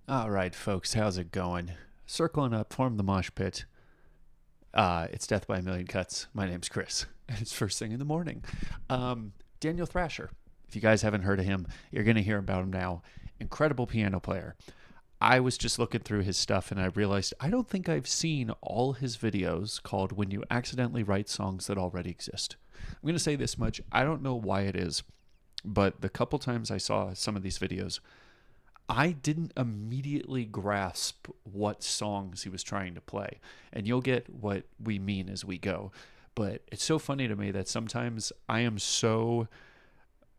All right, folks, how's it going? Circling up, form the mosh pit. It's Death by a Million Cuts. My name's Chris, and it's first thing in the morning. Daniel Thrasher. If you guys haven't heard of him, you're going to hear about him now. Incredible piano player. I was just looking through his stuff, and I realized I don't think I've seen all his videos called When You Accidentally Write Songs That Already Exist. I'm going to say this much. I don't know why it is, but the couple times I saw some of these videos, I didn't immediately grasp what songs he was trying to play. And you'll get what we mean as we go. But it's so funny to me that sometimes I am so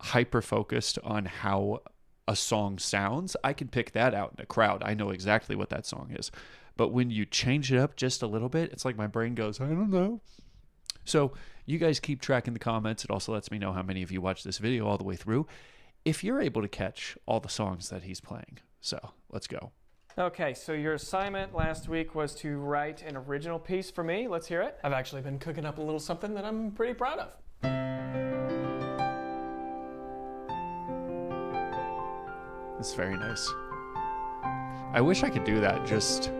hyper-focused on how a song sounds. I can pick that out in a crowd. I know exactly what that song is. But when you change it up just a little bit, it's like my brain goes, I don't know. So you guys keep track in the comments. It also lets me know how many of you watched this video all the way through, if you're able to catch all the songs that he's playing. So let's go. Okay, so your assignment last week was to write an original piece for me. Let's hear it. I've actually been cooking up a little something that I'm pretty proud of. It's very nice. I wish I could do that. Just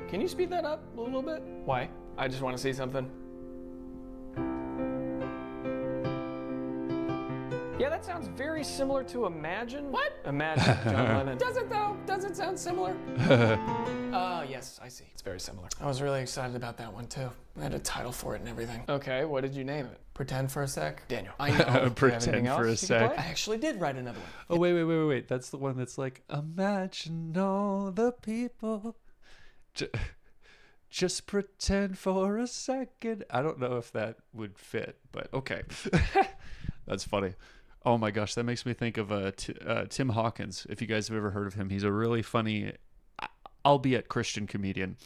Can you speed that up a little bit? Why? I just want to see something. Yeah, that sounds very similar to Imagine. What? Imagine, John Lennon. Does it though? Does it sound similar? Yes, I see. It's very similar. I was really excited about that one too. I had a title for it and everything. Okay, what did you name it? Pretend for a sec? Daniel. I know. Pretend for a sec. I actually did write another one. Oh, wait. That's the one that's like, imagine all the people. Just pretend for a second. I don't know if that would fit, but okay. That's funny. Oh my gosh, that makes me think of Tim Hawkins. If you guys have ever heard of him, he's a really funny, albeit Christian comedian,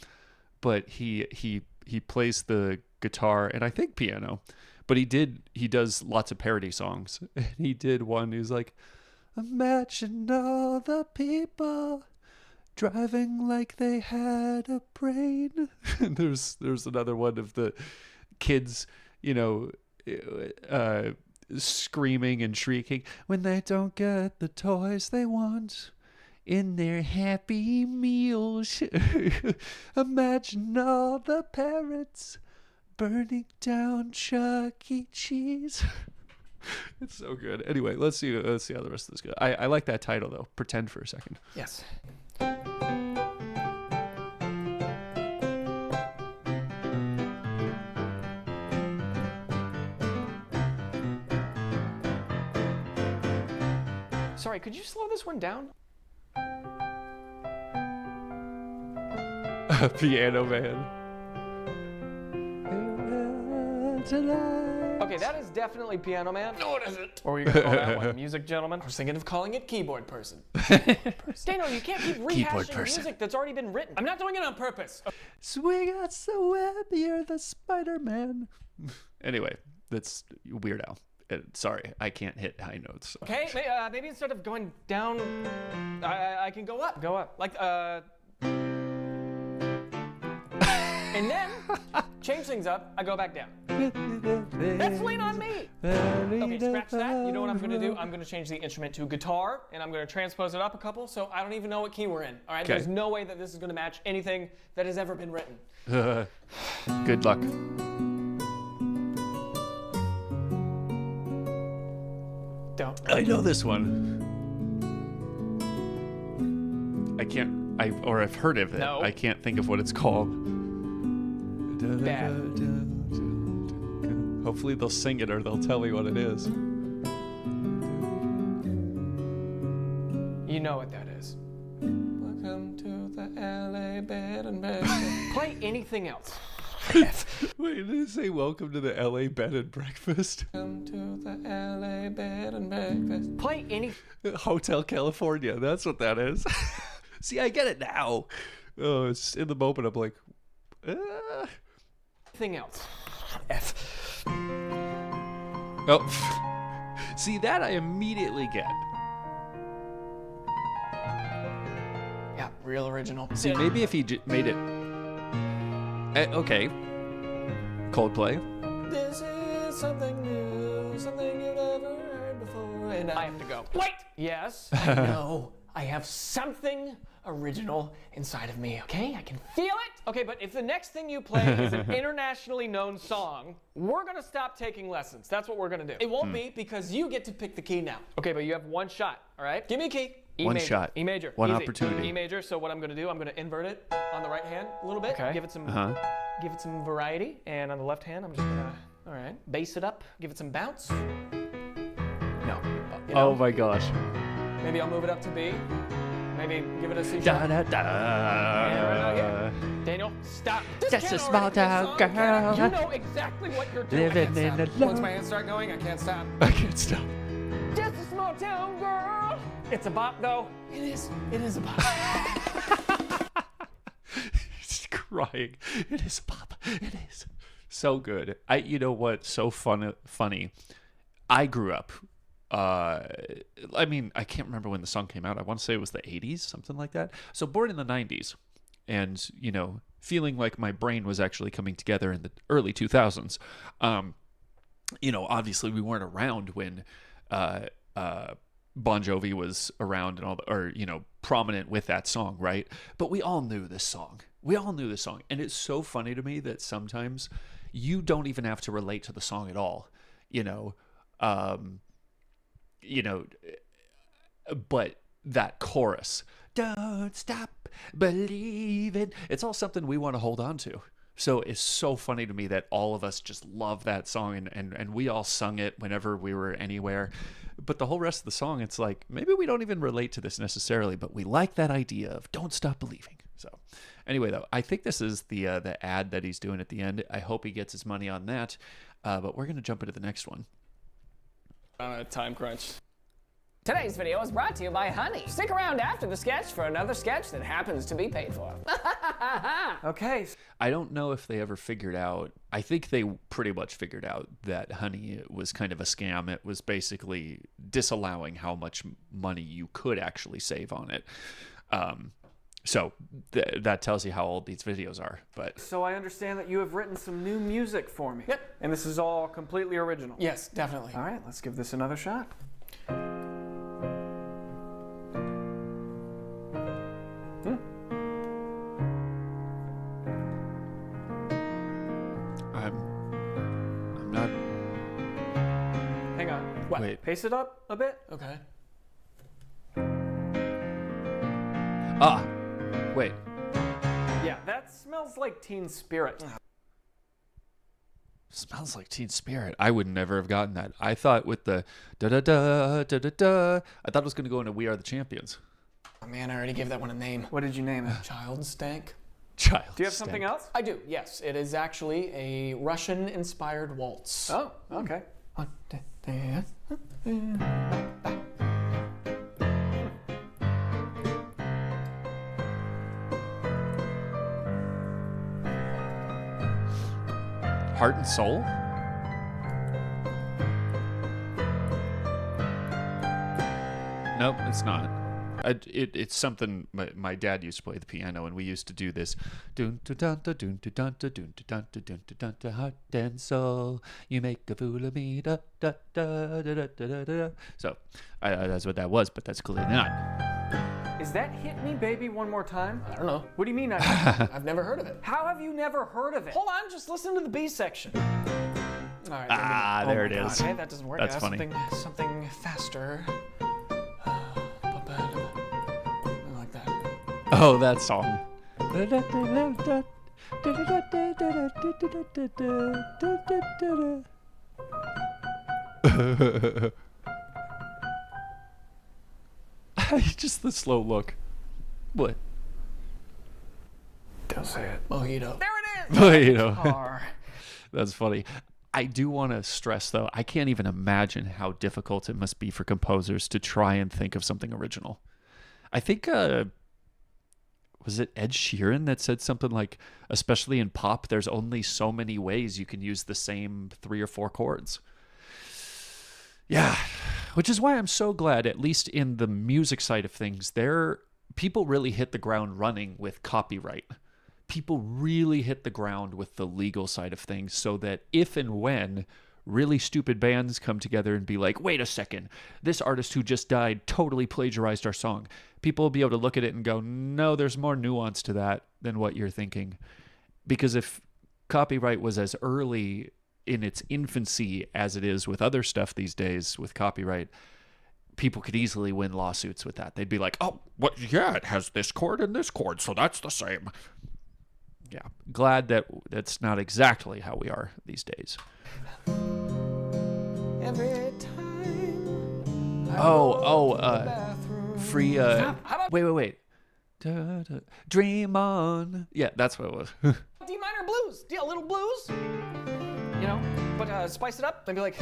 but he plays the guitar and I think piano, but he does lots of parody songs. And he did one who's like, imagine all the people driving like they had a brain. And there's another one of the kids, screaming and shrieking when they don't get the toys they want in their Happy Meals. Imagine all the parents burning down Chuck E. Cheese. It's so good. Anyway, let's see how the rest of this goes. I like that title though. Pretend for a second. Yes. Sorry, could you slow this one down? Piano Man. Okay, that is definitely Piano Man. No, it isn't. Or were you going to call that one Music Gentleman? I was thinking of calling it Keyboard Person. Daniel, you can't keep rehashing music that's already been written. I'm not doing it on purpose. Swing out so web, you're the Spider-Man. Anyway, that's Weird Al. Sorry, I can't hit high notes. Okay, maybe instead of going down, I can go up. Go up. Like, and then, change things up, I go back down. That's Lean on Me! Okay, scratch that. You know what I'm gonna do? I'm gonna change the instrument to guitar, and I'm gonna transpose it up a couple, so I don't even know what key we're in. All right, okay. There's no way that this is gonna match anything that has ever been written. Good luck. Don't. I know this one. I've heard of it. No. I can't think of what it's called. Bad. Hopefully they'll sing it or they'll tell me what it is. You know what that is. Welcome to the LA Bed and Breakfast. Play anything else. Wait, did it say welcome to the LA Bed and Breakfast? Welcome to the LA Bed and Breakfast. Play any Hotel California, that's what that is. See, I get it now. Oh, it's in the moment I'm like, thing else. F. Oh, see, that I immediately get. Yeah, real original. See, maybe if he made it... okay. Coldplay. This is something new, something you've never heard before, and I have to go. Wait! Yes, I know. I have something original inside of me, okay? I can feel it. Okay, but if the next thing you play is an internationally known song, we're gonna stop taking lessons. That's what we're gonna do. It won't be because you get to pick the key now. Okay, but you have one shot, all right? Give me a key. E One major. shot. E major. One Easy. opportunity. E major. So what I'm gonna do, I'm gonna invert it on the right hand a little bit. Okay. Give it some variety. And on the left hand, I'm just gonna, all right, bass it up. Give it some bounce. No. You know, Oh my gosh. maybe I'll move it up to B. Maybe give it a C Da, sharp. da, da. And right about here. Daniel, stop. This Just can't a small already be a town song, girl. can it? You know exactly what you're doing. Living I can't in stop. a Once my hands start going, I can't stop. I can't stop. Just a small town girl. It's a bop, though. It is. It is a bop. He's crying. It is pop. It is so good. You know what? So funny. I grew up. I mean, I can't remember when the song came out. I want to say it was the 80s, something like that. So born in the 90s, and feeling like my brain was actually coming together in the early 2000s. Obviously we weren't around when Bon Jovi was around and prominent with that song, right? But we all knew this song. And it's so funny to me that sometimes you don't even have to relate to the song at all, but that chorus, don't stop believing, it's all something we want to hold on to. So it's so funny to me that all of us just love that song and we all sung it whenever we were anywhere. But the whole rest of the song, it's like, maybe we don't even relate to this necessarily, but we like that idea of don't stop believing. So anyway, though, I think this is the ad that he's doing at the end. I hope he gets his money on that. But we're going to jump into the next one. On a time crunch. Today's video is brought to you by Honey. Stick around after the sketch for another sketch that happens to be paid for. Okay. I don't know if they ever figured out, I think they pretty much figured out that Honey was kind of a scam. It was basically disallowing how much money you could actually save on it. So that tells you how old these videos are. But So I understand that you have written some new music for me. Yep. And this is all completely original. Yes, definitely. All right, let's give this another shot. I'm not. Hang on. What? Wait. Pace it up a bit. Okay. Wait. Yeah, that smells like Teen Spirit. Smells like Teen Spirit. I would never have gotten that. I thought with the da-da-da, da-da-da, I thought it was going to go into We Are the Champions. Oh, man, I already gave that one a name. What did you name it? Child Stank. Child. Do you have something else? I do, yes. It is actually a Russian-inspired waltz. Oh, okay. Heart and Soul? Nope, it's not. It's something my dad used to play the piano, and we used to do this. Dun dun dun dun dun dun dun dun dun dun dun dun, heart and soul, you make a fool of me. Da da da da da da da. So that's what that was, but that's clearly not. Is that Hit Me Baby One More Time? I don't know. What do you mean? I've never heard of it. How have you never heard of it? Hold on, just listen to the B section. All right. Ah, there it is. Okay, that doesn't work. That's I have funny. Something faster. I like that. Oh, that song. Just the slow look. What? Don't say it. Mojito. There it is! You know, Car. that's funny. I do want to stress, though, I can't even imagine how difficult it must be for composers to try and think of something original. I think, was it Ed Sheeran that said something like, especially in pop, there's only so many ways you can use the same 3 or 4 chords. Yeah, which is why I'm so glad, at least in the music side of things, people really hit the ground running with copyright. People really hit the ground with the legal side of things, so that if and when really stupid bands come together and be like, wait a second, this artist who just died totally plagiarized our song. People will be able to look at it and go, no, there's more nuance to that than what you're thinking. Because if copyright was as early in its infancy as it is with other stuff these days with copyright, people could easily win lawsuits with that. They'd be like, oh, what? Yeah, it has this chord and this chord, so that's the same. Yeah, glad that that's not exactly how we are these days. Every time free, wait. Dream on. Yeah, that's what it was. D minor blues. A little blues. You know, but spice it up. Then be like,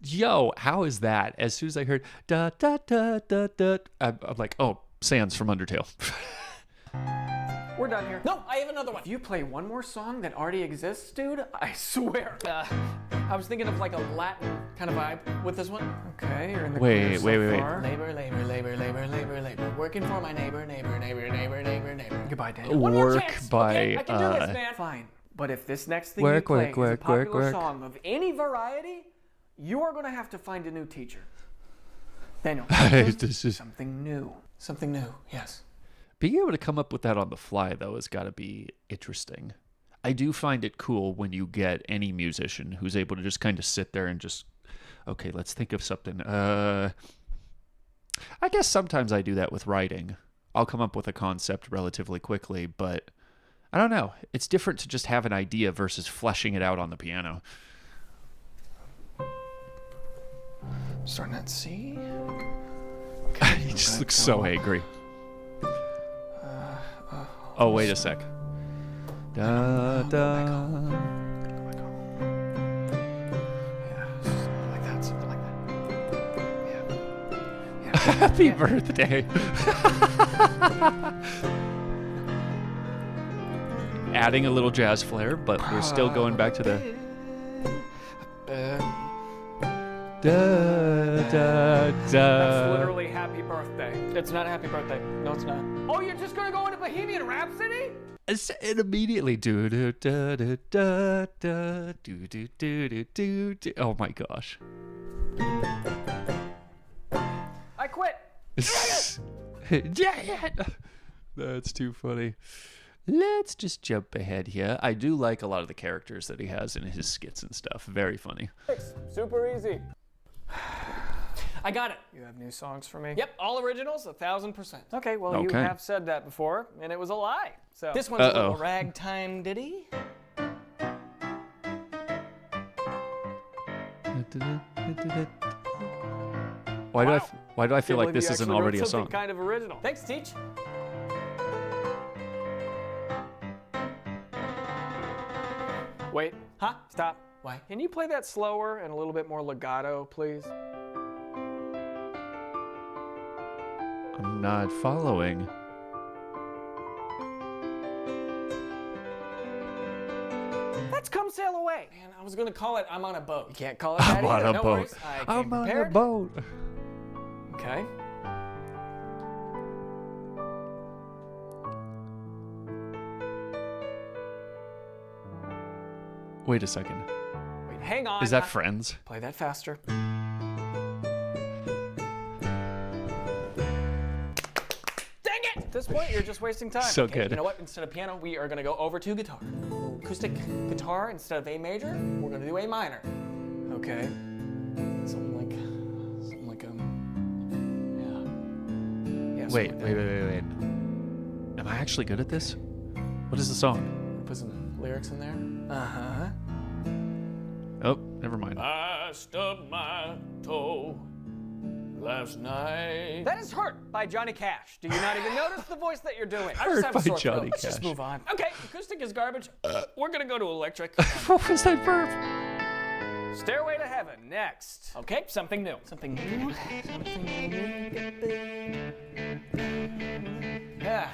Yo, how is that? As soon as I heard da da da da da, I'm like, oh, Sans from Undertale. we're done here. No, I have another one. If you play one more song that already exists, dude, I swear. I was thinking of like a Latin kind of vibe with this one. Okay, you're in the Wait. Labor. Working for my neighbor. Goodbye, Daniel. One more chance. Okay, I can do this, man. Fine. But if this next thing you play is a popular song of any variety, you are going to have to find a new teacher. Daniel, this is something new. Something new, yes. being able to come up with that on the fly, though, has got to be interesting. I do find it cool when you get any musician who's able to just kind of sit there and just, okay, let's think of something. I guess sometimes I do that with writing. I'll come up with a concept relatively quickly, but I don't know. It's different to just have an idea versus fleshing it out on the piano. Starting at C. Okay, he just looks so angry. Oh, wait a sec. Da, da. Go back home. Yeah, something like that, something like that. Yeah. Happy birthday. Adding a little jazz flair, but we're still going back to the... Da, da, da. That's literally happy birthday. It's not happy birthday. No, it's not. Oh, you're just gonna go into Bohemian Rhapsody? And immediately do do da da da da do do do do do do. Oh my gosh. I quit. Yeah. That's too funny. Let's just jump ahead here. I do like a lot of the characters that he has in his skits and stuff. Very funny. Super easy. I got it. You have new songs for me? Yep, all originals, 1,000%. Okay, well, you have said that before, and it was a lie. So this one's a little ragtime ditty. Why do I feel like this isn't already a song? Something kind of original. Thanks, Teach. Wait. Huh? Stop. Why? Can you play that slower and a little bit more legato, please? I'm not following. That's Come Sail Away. Man, I was going to call it I'm on a Boat. You can't call it that I'm on either. a No boat. worries. I'm on a boat. Okay. Wait a second. Wait, hang on. Is that Friends? Play that faster. Dang it! At this point, you're just wasting time. So good. You know what? Instead of piano, we are going to go over to guitar. Acoustic guitar instead of A major, we're going to do A minor. Okay. Something like yeah. Wait. Am I actually good at this? What is the song? Put some lyrics in there. Uh-huh. Oh, never mind. I stubbed my toe last night. That is Hurt by Johnny Cash. Do you not even notice the voice that you're doing? I just have a sore throat. Let's just move on. Okay, acoustic is garbage. We're gonna go to electric. What was that verb? Stairway to Heaven, next. Okay, something new. Something new. Something new. Yeah,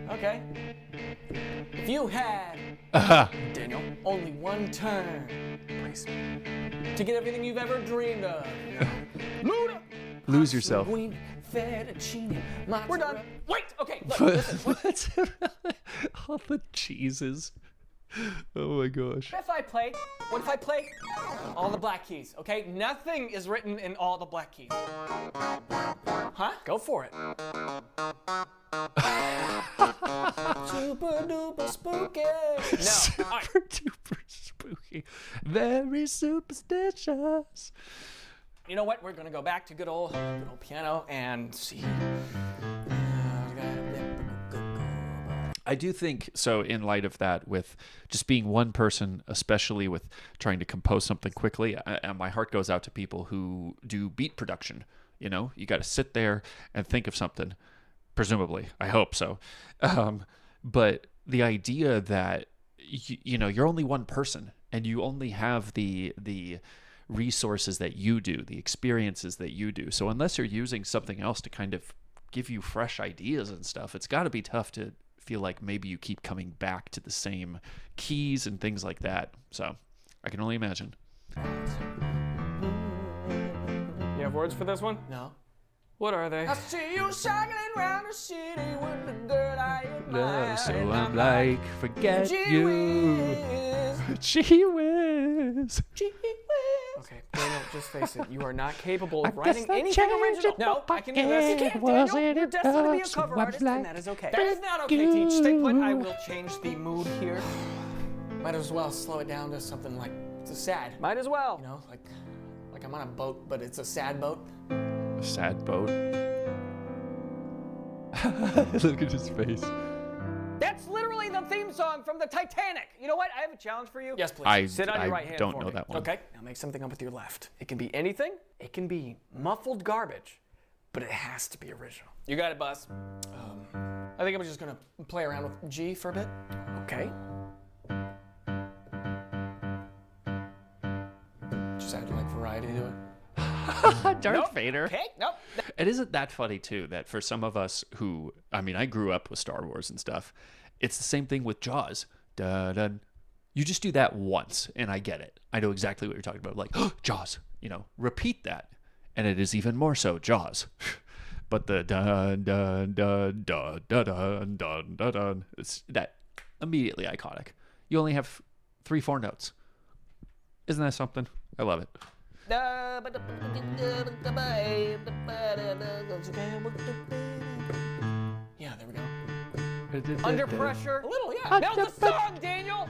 okay. If you had, Daniel, only one turn, please, to get everything you've ever dreamed of, Luda, Lose yourself. We're done. Wait, okay, look, listen. All the cheeses. Oh my gosh. What if I play all the black keys, okay? Nothing is written in all the black keys. Huh? Go for it. Super duper spooky. No. Super duper spooky. Very superstitious. You know what? We're gonna go back to good old piano and see. I do think so, in light of that, with just being one person, especially with trying to compose something quickly, and my heart goes out to people who do beat production. You know, you got to sit there and think of something, presumably. I hope so. But the idea that, you know, you're only one person and you only have the resources that you do, the experiences that you do. So unless you're using something else to kind of give you fresh ideas and stuff, it's got to be tough to feel like maybe you keep coming back to the same keys and things like that. So I can only imagine. You have words for this one? No. What are they? I see you shining around the city with the girl I admire. So I'm like, forget Gee you. whiz. Gee whiz. Gee whiz. Okay, Daniel, just face it. You are not capable I of guess writing they anything changed original. it No, for I can do this. You can't, was Daniel. it You're destined to be a enough? cover So I'm artist, and like, that is okay. That is not okay, Teach. Stay put. I will change the mood here. Might as well slow it down to something like it's a sad. Might as well. You know, like I'm on a boat, but it's a sad boat. A sad boat. Look at his face. That's literally the theme song from the Titanic. You know what? I have a challenge for you. Yes, please. I Sit on your right hand don't for know me. that one. Okay. Now make something up with your left. It can be anything. It can be muffled garbage, but it has to be original. You got it, boss. I think I'm just gonna play around with G for a bit. Okay? Just add like variety to it. Darth Vader. Okay, nope. It isn't that funny too that for some of us who, I mean, I grew up with Star Wars and stuff. It's the same thing with Jaws. Dun. You just do that once, and I get it. I know exactly what you're talking about. Like, oh, Jaws. You know, repeat that, and it is even more so Jaws. But the dun dun dun dun dun dun dun dun dun. It's that immediately iconic. You only have 3-4 notes. Isn't that something? I love it. Yeah, there we go. Under pressure. A little, yeah. Melt the song, Daniel.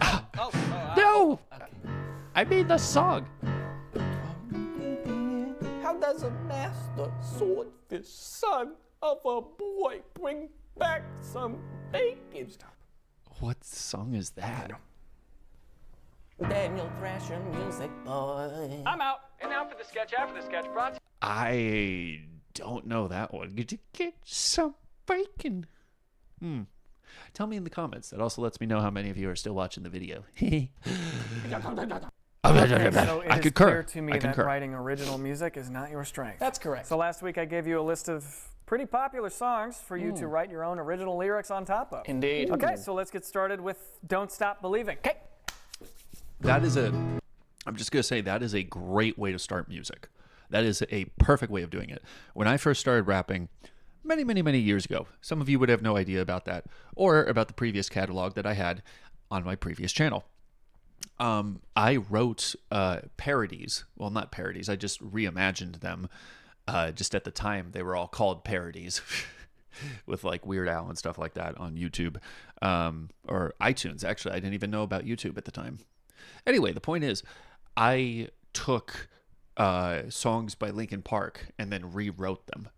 No! Okay. I mean the song. How does a master swordfish, son of a boy, bring back some bacon? Stop. What song is that? Daniel Thrasher, music boy. I'm out. And now for the sketch after the sketch brought to I don't know that one. Get to get some bacon. Tell me in the comments. That also lets me know how many of you are still watching the video. So it I is concur. clear to me I that concur. writing original music is not your strength. That's correct. So last week I gave you a list of pretty popular songs for you to write your own original lyrics on top of. Indeed. Okay, so let's get started with Don't Stop Believing. Okay. That is I'm just going to say that is a great way to start music. That is a perfect way of doing it. When I first started rapping many, many, many years ago, some of you would have no idea about that or about the previous catalog that I had on my previous channel. I wrote parodies. Well, not parodies. I just reimagined them. Just at the time, they were all called parodies with like Weird Al and stuff like that on YouTube or iTunes. Actually, I didn't even know about YouTube at the time. Anyway, the point is, I took songs by Linkin Park and then rewrote them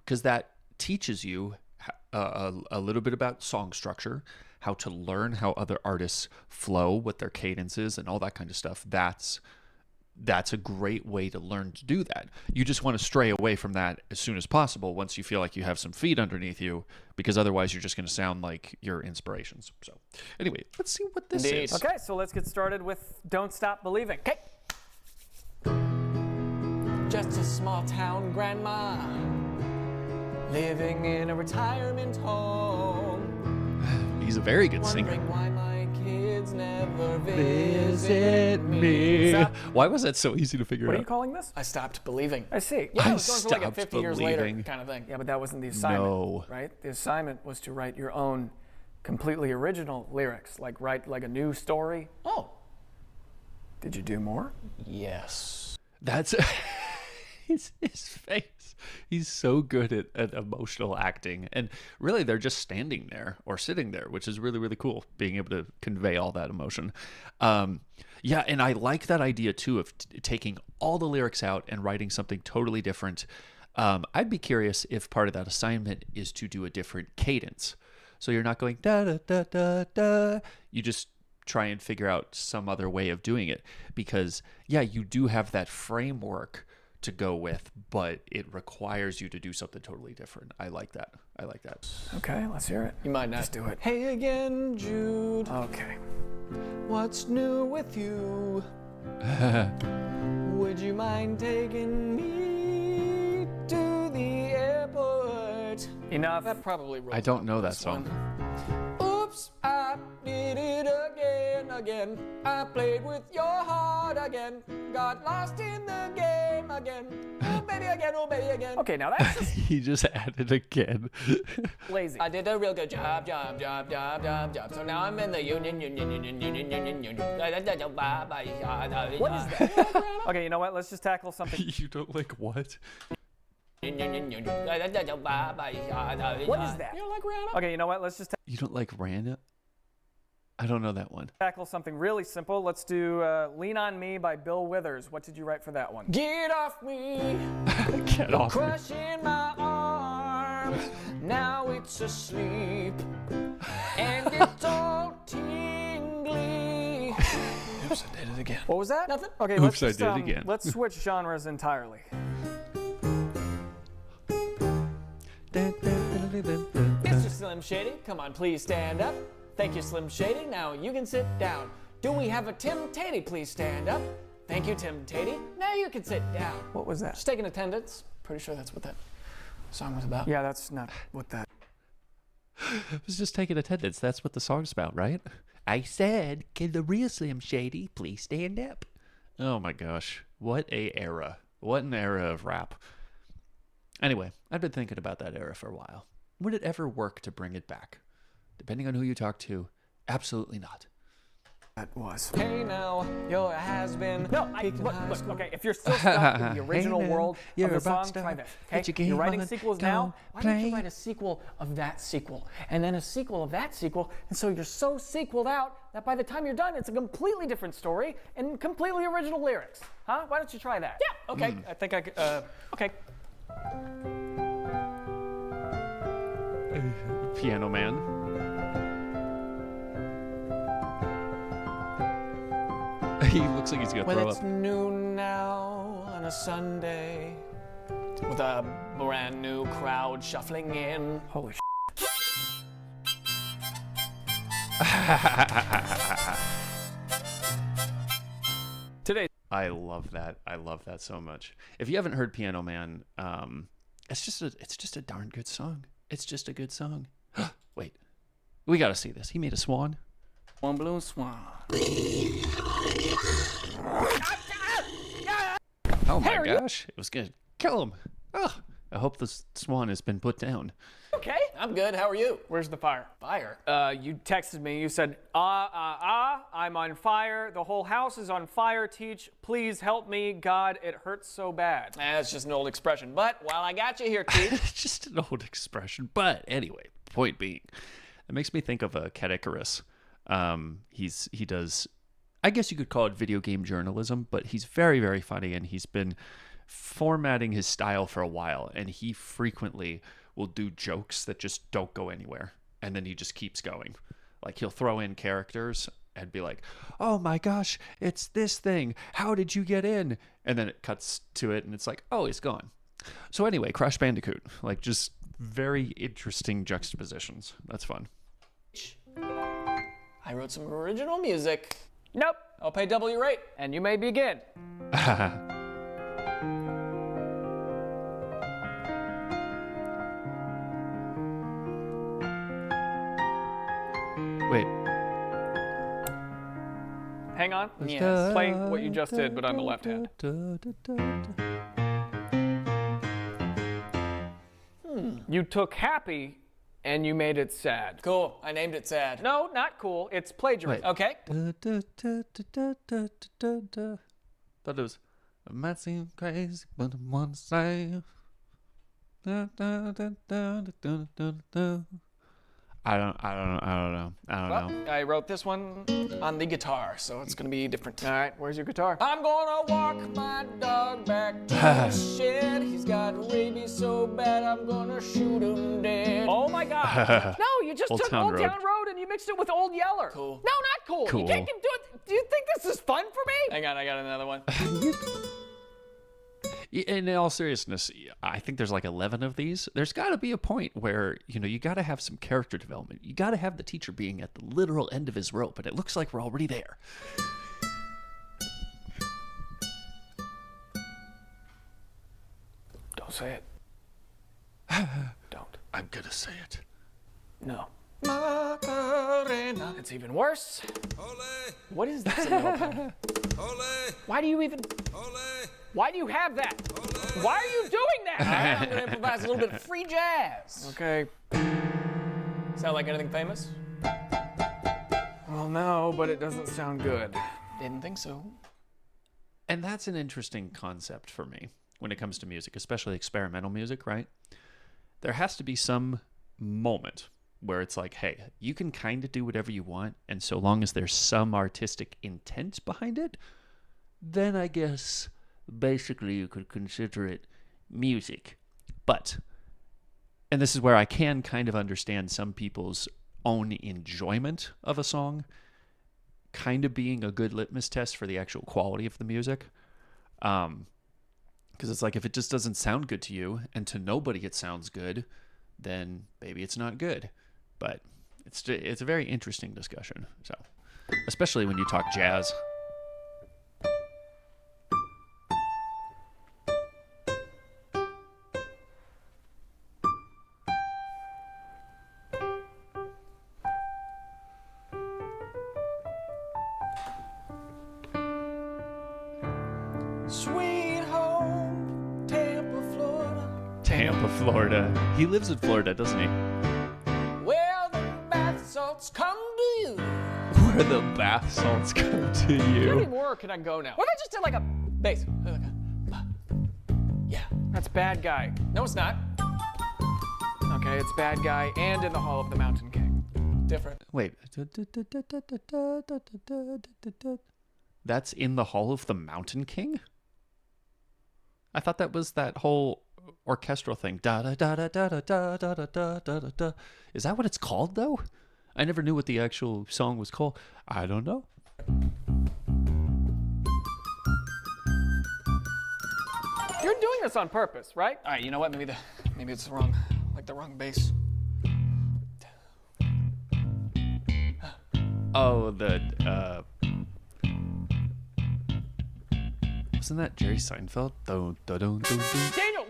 because that teaches you a little bit about song structure, how to learn how other artists flow, what their cadence is, and all that kind of stuff. That's a great way to learn to do that. You just want to stray away from that as soon as possible once you feel like you have some feet underneath you, because otherwise you're just going to sound like your inspirations. So anyway, let's see what this Indeed. is. Okay, so let's get started with Don't Stop Believing. Okay. Just a small town grandma living in a retirement home. He's a very good singer. Wondering why my kids never Visit me. Why was that so easy to figure What are out? you calling this? I stopped believing. I see. Yeah, I I was going for like a stopped 50 years later believing. kind of thing. Yeah, but that wasn't the assignment, No. right? The assignment was to write your own completely original lyrics, like write like a new story. Oh, Did you do more? yes. That's his face. He's so good at emotional acting. And really, they're just standing there or sitting there, which is really, really cool, being able to convey all that emotion. Yeah, and I like that idea, too, of taking all the lyrics out and writing something totally different. I'd be curious if part of that assignment is to do a different cadence. So you're not going da-da-da-da-da. You just try and figure out some other way of doing it. Because, yeah, you do have that framework to go with, but it requires you to do something totally different. I like that. I like that. Okay, let's hear it. You might not. Just do it. Hey again, Jude. Okay. What's new with you? Would you mind taking me to the airport? Enough. That probably rolls I don't off know that this song. one. Oops, I did it again. I played with your heart again. Got lost in the game again. Oh baby again. Okay, now that's just He just added again. lazy. I did a real good job. So now I'm in the union. What is that? Okay, you know what? Let's just tackle something. You don't like what? What is that? You don't like Rihanna? Okay, you know what? Let's just You don't like Rana? I don't know that one. tackle something really simple. Let's do Lean on Me by Bill Withers. What did you write for that one? Get off me, Get off me. crushing my arms. Now it's asleep, and it's all tingly. Oops, I did it again. What was that? Nothing. Okay, Oops, let's I just, did it again. Let's switch genres entirely. Mr. Slim Shady, come on, please stand up. Thank you, Slim Shady. Now you can sit down. Do we have a Tim Tatey? Please stand up. Thank you, Tim Tatey. Now you can sit down. What was that? Just taking attendance. Pretty sure that's what that song was about. Yeah, that's not what that. I was just taking attendance. That's what the song's about, right? I said, can the real Slim Shady please stand up? Oh my gosh. What a era. What an era of rap. Anyway, I've been thinking about that era for a while. Would it ever work to bring it back? Depending on who you talk to, absolutely not. That was. Hey now, you're a has-been. No, look, okay, if you're still stuck in the original Hey now, world you're of the a rock song, star. try this. Get your Okay? game You're writing on, sequels go now. Why don't you play. write a sequel of that sequel, and then a sequel of that sequel, and so you're so sequeled out that by the time you're done, it's a completely different story and completely original lyrics. Huh? Why don't you try that? Yeah. Okay. I think I could. Okay. Piano Man. He looks like he's gonna Well, throw it's up. noon now on a Sunday, with a brand new crowd shuffling in. Holy sh. Today. I love that. I love that so much. If you haven't heard Piano Man, it's just a darn good song. It's just a good song. Wait, we gotta see this. He made a swan. One blue swan. Oh my gosh, it was good. Kill him. Oh, I hope this swan has been put down. Okay, I'm good. How are you? Where's the fire? Fire. You texted me. You said, I'm on fire. The whole house is on fire. Teach, please help me. God, it hurts so bad. That's just an old expression. But while I got you here, Teach, It's just an old expression. But anyway, point being, it makes me think of Cat Icarus. He does, I guess you could call it video game journalism, but he's very, very funny, and he's been formatting his style for a while, and he frequently will do jokes that just don't go anywhere, and then he just keeps going. Like, he'll throw in characters and be like, oh my gosh, it's this thing, how did you get in? And then it cuts to it, and it's like, oh, he's gone. So anyway, Crash Bandicoot, like, just very interesting juxtapositions. That's fun. I wrote some original music. Nope. I'll pay double your rate. And you may begin. Wait. Hang on. Yes. Play what you just did, but on the left hand. You took happy And you made it sad. Cool. I named it sad. No, not cool. It's plagiarism. Wait. Okay. Thought it was. It might seem crazy, but I want to say. I don't know. Well, I wrote this one on the guitar, so it's gonna be different. All right, where's your guitar? I'm gonna walk my dog back to the shed. He's got rabies so bad I'm gonna shoot him dead. Oh my God. No, you just Old took Town Old Road. Town Road and you mixed it with Old Yeller. Cool. No, not cool. Cool. You can't do it. Do you think this is fun for me? Hang on, I got another one. In all seriousness, I think there's like 11 of these. There's got to be a point where, you got to have some character development. You got to have the teacher being at the literal end of his rope, and it looks like we're already there. Don't say it. Don't. I'm going to say it. No. Macarena. It's even worse. Ole, What is this in the open? ole, Why do you even... ole. Why do you have that? Why are you doing that? I'm gonna improvise a little bit of free jazz. Okay. Sound like anything famous? Well, no, but it doesn't sound good. Didn't think so. And that's an interesting concept for me when it comes to music, especially experimental music, right? There has to be some moment where it's like, hey, you can kind of do whatever you want, and so long as there's some artistic intent behind it, then I guess basically you could consider it music. But, and this is where I can kind of understand some people's own enjoyment of a song kind of being a good litmus test for the actual quality of the music. Because it's like, if it just doesn't sound good to you, and to nobody it sounds good, then maybe it's not good. But it's a very interesting discussion. So, especially when you talk jazz. Sweet home, Tampa, Florida. Tampa, Florida. He lives in Florida, doesn't he? Where the bath salts come to you. Where the bath salts come to Any you. more or can I go now? What if I just did like a bass? Yeah. That's bad guy. No, it's not. Okay, it's bad guy and in the Hall of the Mountain King. Different. Wait. That's in the Hall of the Mountain King? I thought that was that whole orchestral thing. Da da da da da da da da da da da da da. Is that what it's called though? I never knew what the actual song was called. I don't know. You're doing this on purpose, right? All right, you know what? Maybe it's the wrong bass. Oh, wasn't that Jerry Seinfeld? Daniel,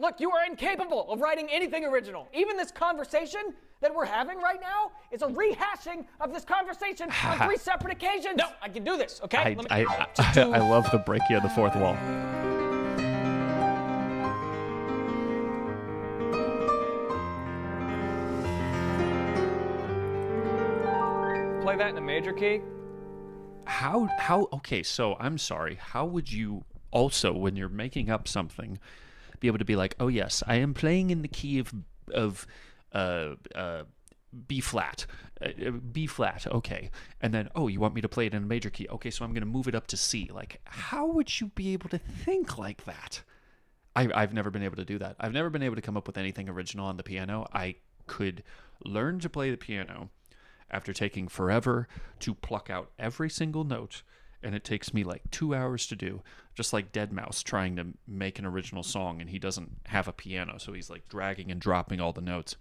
look, you are incapable of writing anything original. Even this conversation that we're having right now is a rehashing of this conversation on 3 separate occasions. No, I can do this, okay? I love the breaking of the fourth wall. Play that in a major key. Okay, so I'm sorry. How would you also, when you're making up something, be able to be like, oh yes, I am playing in the key of B flat. B flat, okay. And then, oh, you want me to play it in a major key? Okay, so I'm going to move it up to C. Like, how would you be able to think like that? I've never been able to do that. I've never been able to come up with anything original on the piano. I could learn to play the piano after taking forever to pluck out every single note, and it takes me like 2 hours to do, just like Deadmau5 trying to make an original song, and he doesn't have a piano, so he's like dragging and dropping all the notes.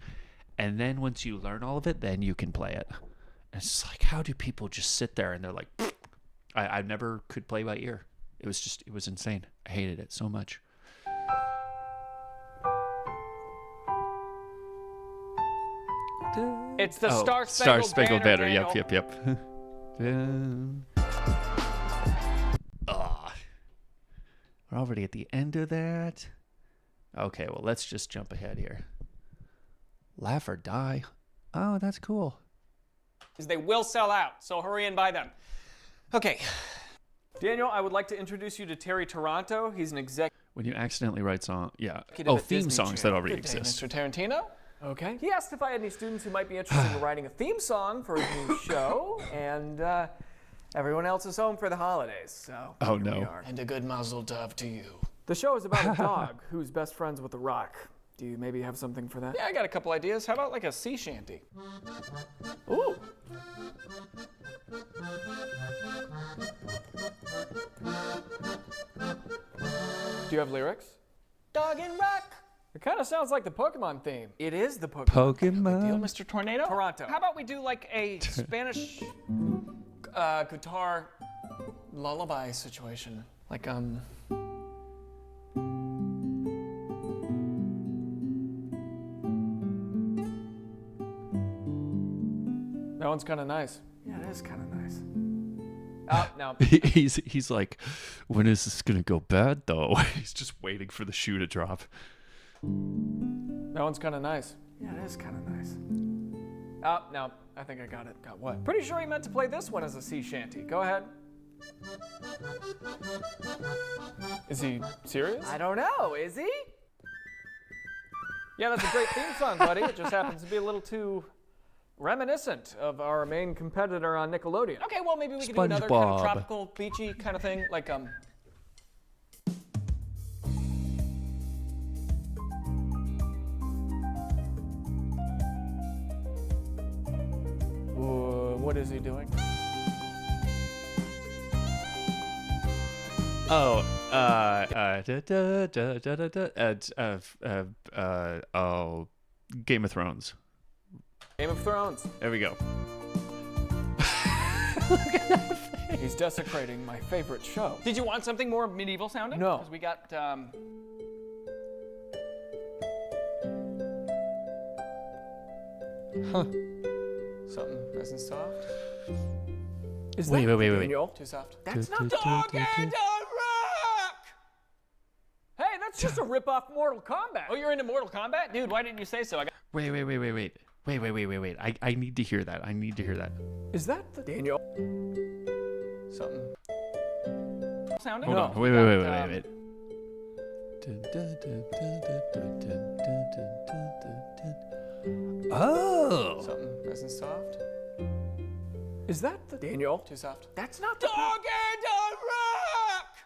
And then once you learn all of it, then you can play it. And it's just like, how do people just sit there and they're like, I never could play by ear. It was insane. I hated it so much. It's the Star Spangled Banner. Yep. We're already at the end of that. Okay, well, let's just jump ahead here. Laugh or Die. Oh, that's cool. They will sell out, so hurry and buy them. Okay. Daniel, I would like to introduce you to Terry Toronto. He's an executive When you accidentally write song, yeah. at Oh, Disney theme songs Channel. that already Good day, exist. Mr. Tarantino. Okay. He asked if I had any students who might be interested in writing a theme song for his new show, and everyone else is home for the holidays, so Oh, here we no. are. And a good mazel tov to you. The show is about a dog who's best friends with a rock. Do you maybe have something for that? Yeah, I got a couple ideas. How about like a sea shanty? Ooh. Do you have lyrics? Dog and rock. It kind of sounds like the Pokemon theme. It is the Pokemon. Deal, Pokemon. Mr. Tornado? Toronto. How about we do like a Spanish guitar lullaby situation? Like, That one's kind of nice. Yeah, it is kind of nice. Oh, no. He's like, when is this gonna go bad though? He's just waiting for the shoe to drop. That one's kind of nice. Yeah, it is kind of nice. Oh, no. I think I got it. Got what? Pretty sure he meant to play this one as a sea shanty. Go ahead. Is he serious? I don't know, is he? Yeah, that's a great theme song, buddy. It just happens to be a little too reminiscent of our main competitor on Nickelodeon. Okay, well, maybe we could do another kind of SpongeBob. tropical, beachy kind of thing, like, what is he doing? Oh, oh, Game of Thrones. Game of Thrones. There we go. He's desecrating my favorite show. Did you want something more medieval sounding? No. Because we got, something nice and soft. Is Wait. Daniel? Too soft. That's not Dog and a rock! Hey, that's just a rip-off Mortal Kombat. Oh, you're into Mortal Kombat? Dude, why didn't you say so? Wait. I need to hear that. I need to hear that. Is that the Daniel? Something. Sounding? Hold No. on. Wait. Oh. Something nice and soft. Is that the Daniel? Too soft. That's not the Dog and a rock!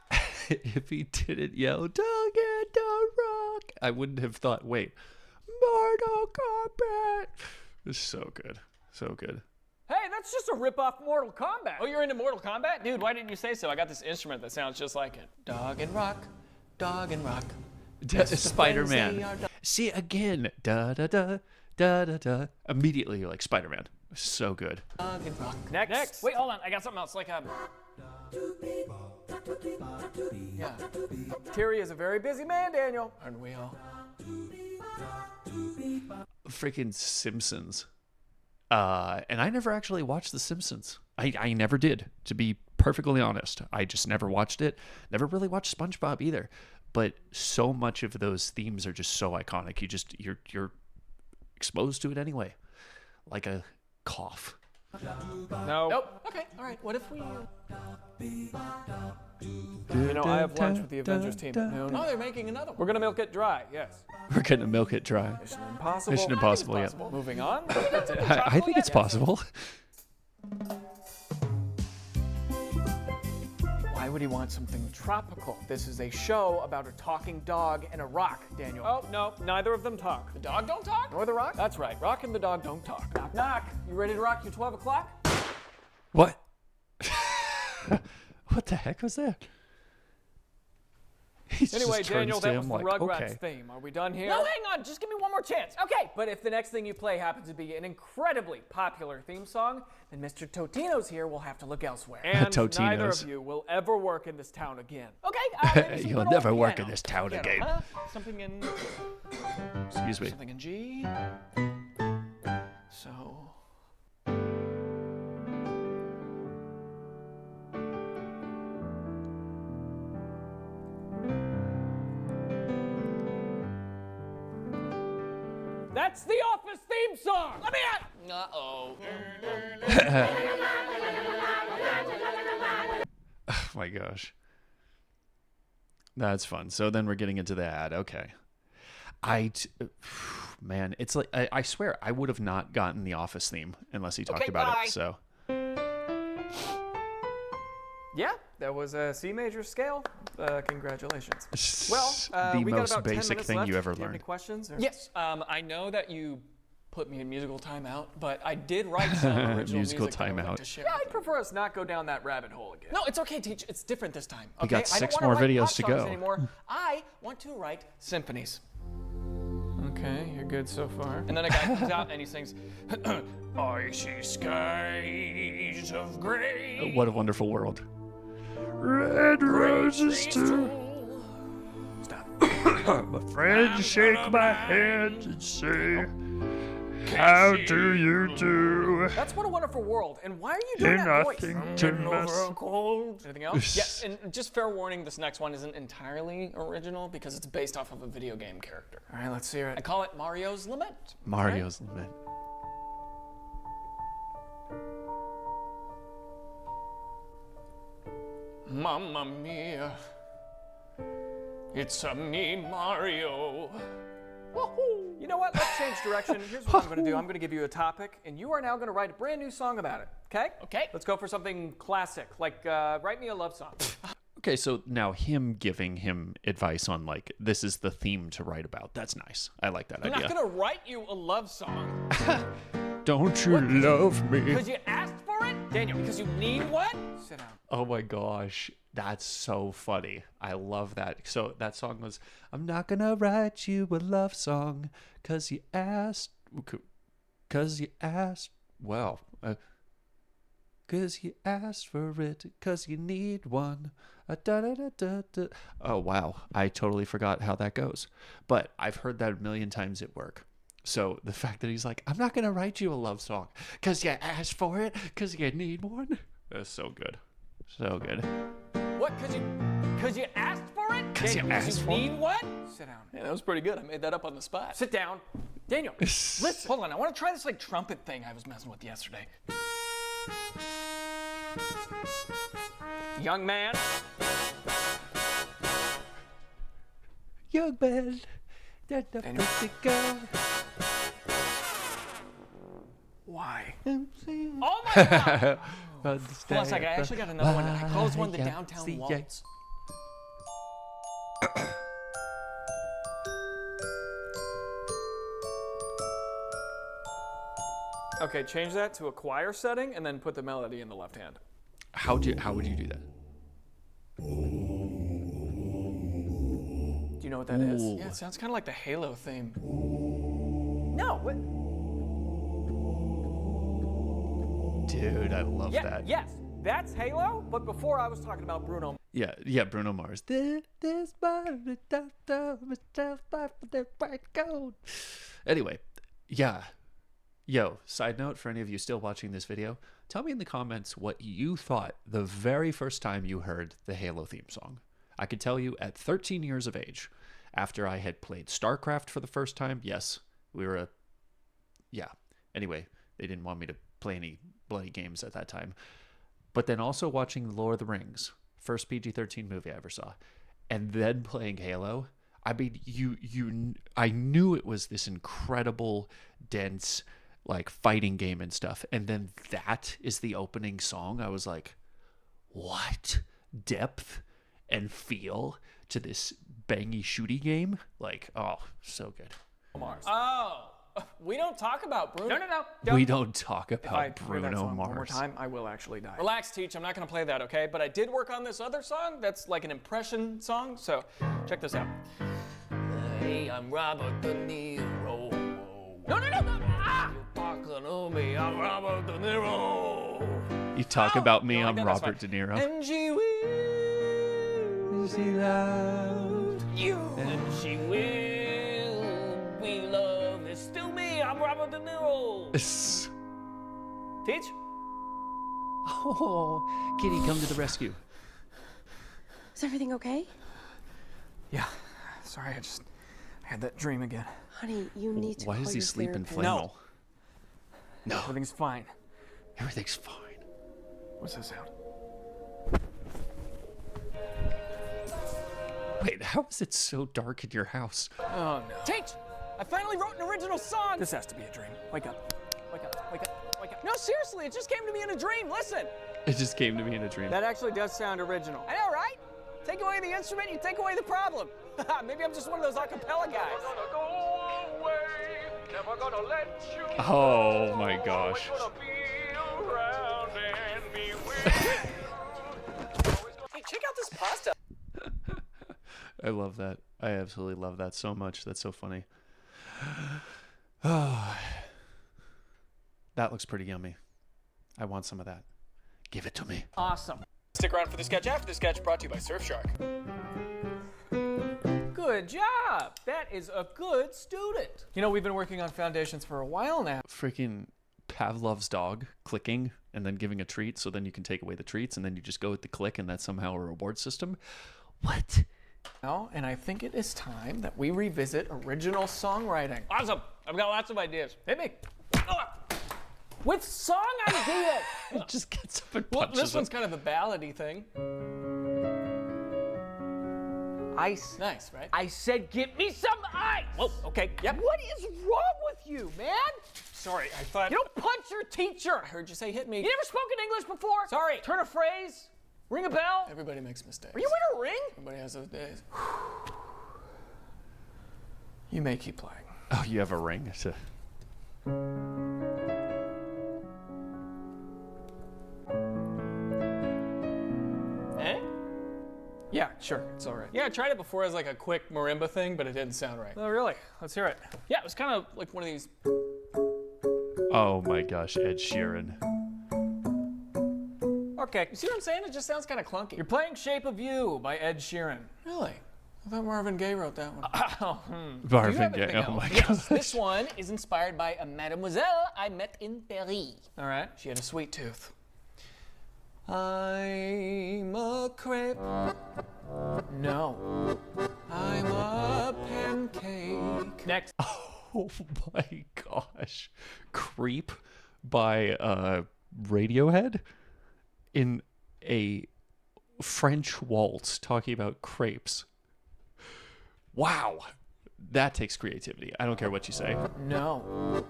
If he didn't yell, "Dog and a rock," I wouldn't have thought, wait, Mortal Kombat. It's so good. So good. Hey, that's just a rip-off Mortal Kombat. Oh, you're into Mortal Kombat? Dude, why didn't you say so? I got this instrument that sounds just like it. Dog and rock, dog and rock. Spider-Man. See, again, da-da-da, da-da-da. Immediately, you're like, Spider-Man. So good. Dog and rock. Next. Wait, hold on. I got something else. Like, yeah. Terry is a very busy man, Daniel. Aren't we all? Freaking Simpsons. And I never actually watched The Simpsons. I never did, to be perfectly honest. I just never watched it. Never really watched SpongeBob either. But so much of those themes are just so iconic. You're exposed to it anyway. Like a cough. No. Nope. Okay. All right. What if we? You know, I have lunch with the Avengers team at noon. Oh, they're making another one. We're gonna milk it dry. Yes. We're gonna milk it dry. Mission Impossible. Mission Impossible, yeah. Moving on. I think it's possible. Why would he want something tropical? This is a show about a talking dog and a rock, Daniel. Oh, no, neither of them talk. The dog don't talk? Nor the rock? That's right, rock and the dog don't talk. Knock, knock. You ready to rock your 12 o'clock? What? What the heck was that? He's Anyway, just turns Daniel, to that him was the like, Rugrats okay. theme. Are we done here? No, hang on. Just give me one more chance. Okay. But if the next thing you play happens to be an incredibly popular theme song, then Mr. Totino's here will have to look elsewhere. And Totino's. neither of you will ever work in this town again. Okay, maybe some You'll good old never work piano. in this town Piano, again. huh? Something in... Excuse me. Something in G. So... That's the Office theme song! Let me at! Uh-oh. Oh my gosh. That's fun. So then we're getting into the ad. Okay. Man, it's like, I swear, I would have not gotten the Office theme unless he talked about it. So. Yeah, that was a C major scale. Congratulations. Well, the we got most about 10 basic minutes thing left. you ever Do you have learned. any questions? Or? Yes, I know that you put me in musical timeout, but I did write some original Musical music that I would timeout. like to share. Yeah, I'd prefer us not go down that rabbit hole again. No, it's okay, Teach. It's different this time. We Okay? got 6 I don't more wanna write videos pop to songs go. Anymore. I want to write symphonies. Okay, you're good so far. And then a guy comes out and he sings, "Icy skies of gray." What a wonderful world. Red roses too. Stop. My friends shake my hand and say, how do you do? That's What a Wonderful World. And why are you doing that voice? Nothing to mess. Anything else? Yes, and just fair warning, this next one isn't entirely original because it's based off of a video game character. All right, let's hear I it. call it Mario's Lament. Mario's Lament. Mamma mia, it's a me, Mario. Woohoo! You know what? Let's change direction. Here's what I'm going to do. I'm going to give you a topic, and you are now going to write a brand new song about it. Okay? Okay. Let's go for something classic, like write me a love song. Okay, so now him giving him advice on like, this is the theme to write about. That's nice. I like that I'm idea. not gonna write you a love song Don't you love me? because you asked for it, Daniel. Because you need one. Sit down. Oh my gosh, that's so funny. I love that. So that song was, I'm not gonna write you a love song cause you asked, well, cause you asked for it, cause you need one. Oh wow, I totally forgot how that goes. But I've heard that a million times at work. So the fact that he's like, I'm not gonna write you a love song cause you asked for it, cause you need one. That's so good. So good. What? Because you asked for it? 'Cause you Daniel, asked you for it? need one? Sit down. Yeah, that was pretty good. I made that up on the spot. Sit down. Daniel, listen. Hold on. I want to try this like trumpet thing I was messing with yesterday. Young man. Young man, Daniel. go. Why? Oh my God! Hold on a Understand. second. I actually got another one. I call this one the Downtown Waltz. Okay, change that to a choir setting and then put the melody in the left hand. How would you do that? Do you know what that is? Ooh. Yeah, it sounds kind of like the Halo theme. No. What? Dude, I love Yeah, that. yes. That's Halo, but before I was talking about Bruno. Yeah, Bruno Mars. Anyway, yeah. Yo, side note for any of you still watching this video, tell me in the comments what you thought the very first time you heard the Halo theme song. I could tell you at 13 years of age, after I had played StarCraft for the first time, yes, Anyway, they didn't want me to play any bloody games at that time. But then also watching Lord of the Rings, first PG-13 movie I ever saw, and then playing Halo. I mean, I knew it was this incredible, dense, like fighting game and stuff. And then that is the opening song. I was like, what depth and feel to this bangy shooty game? Like, oh, so good. Mars. Oh, we don't talk about Bruno. No. We don't talk If I about play that Bruno song one more Mars. time, I will actually die. Relax, Teach. I'm not going to play that, okay? But I did work on this other song that's like an impression song. So check this out. Hey, I'm Robert De Niro. No. Ah! You're talking to me. I'm Robert De Niro. You talk about me, You I'm like that? That's Robert fine. De Niro. And she will. She loved You. And she will be loved. It's still me. I'm Robert De Niro. Teach? Oh, Kitty, come to the rescue. Is everything okay? Yeah. Sorry, I had that dream again. Honey, you need to Why call does he your sleep in therapist. flannel? No. Everything's fine. Everything's fine. What's that sound? Wait, how is it so dark in your house? Oh no. Teach! I finally wrote an original song! This has to be a dream. Wake up. Wake up. Wake up. Wake up. No, seriously, it just came to me in a dream. Listen! It just came to me in a dream. That actually does sound original. I know, right? Take away the instrument, you take away the problem. Maybe I'm just one of those a cappella guys. Oh my gosh. Hey, check out this pasta. I love that. I absolutely love that so much. That's so funny. That looks pretty yummy. I want some of that. Give it to me. Awesome. Stick around for the sketch after the sketch, brought to you by Surfshark. Good job. That is a good student. You know, we've been working on foundations for a while now. Freaking Pavlov's dog clicking and then giving a treat, so then you can take away the treats and then you just go with the click and that's somehow a reward system. What? And I think it is time that we revisit original songwriting. Awesome. I've got lots of ideas. Hit me. With song ideas. It just gets up and Well, punches this one's him. kind of a ballady thing. Ice. Nice, right? I said, get me some ice. Whoa, okay, yep. What is wrong with you, man? Sorry, I thought... You don't punch your teacher. I heard you say hit me. You never spoken English before? Sorry. Turn a phrase. Ring a bell. Everybody makes mistakes. Are you in a ring? Everybody has those days. You may keep playing. Oh, you have a ring? Eh? Yeah, sure, it's all right. Yeah, I tried it before as like a quick marimba thing, but it didn't sound right. Oh, really? Let's hear it. Yeah, it was kind of like one of these... Oh my gosh, Ed Sheeran. Okay, you see what I'm saying? It just sounds kind of clunky. You're playing Shape of You by Ed Sheeran. Really? I thought Marvin Gaye wrote that one. Marvin Gaye. anything Oh my else? gosh. This one is inspired by a mademoiselle I met in Paris. All right, she had a sweet tooth. I'm a crepe. No. I'm a pancake. Next. Oh my gosh. Creep by Radiohead in a French waltz talking about crepes. Wow. That takes creativity. I don't care what you say. No.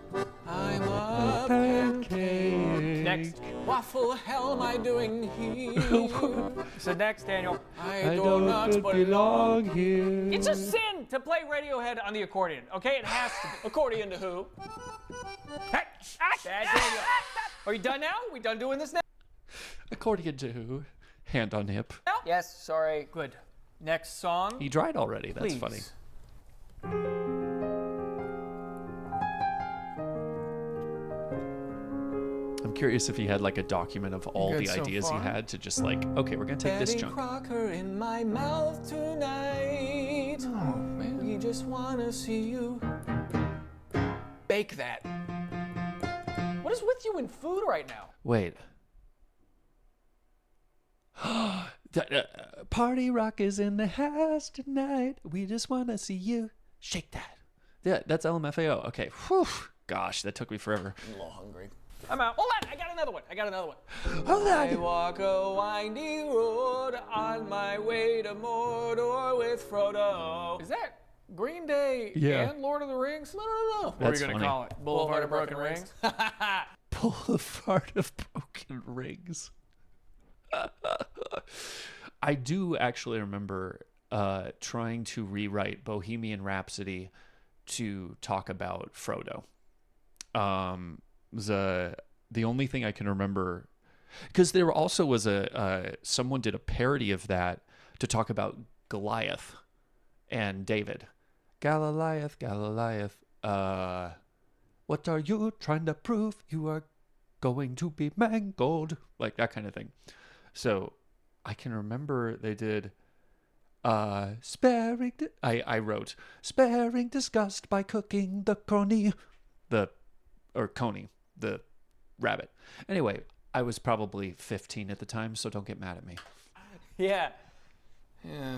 I'm a pancake. Next. What the hell am I doing here? So next, Daniel. I do not belong here. It's a sin to play Radiohead on the accordion, okay? It has to be. Accordion to who? Hey, Bad Daniel. Are you done now? We done doing this now? Accordion to hand on hip. Yes, sorry. Good. Next song. He dried already. That's Please. funny. I'm curious if he had like a document of all good the so ideas far? he had to just like, okay, we're gonna take this Betty chunk. Crocker in my mouth tonight. Oh man, we just wanna see you bake that. What is with you in food right now? Wait. Party rock is in the house tonight. We just wanna see you shake that. Yeah, that's LMFAO. Okay. Whew. Gosh, that took me forever. I'm a little hungry. I'm out. Hold on, I got another one. Hold I on. walk a windy road on my way to Mordor with Frodo. Is that Green Day Yeah. and Lord of the Rings? No. What are That's you gonna funny. call it? Boulevard of Broken Rings? Boulevard of Broken Rings. I do actually remember trying to rewrite Bohemian Rhapsody to talk about Frodo. The only thing I can remember, because there also was someone did a parody of that to talk about Goliath and David. Goliath, what are you trying to prove? You are going to be mangled, like that kind of thing. So I can remember they did sparing. I wrote sparing disgust by cooking the coney, the rabbit. Anyway, I was probably 15 at the time, so don't get mad at me. Yeah.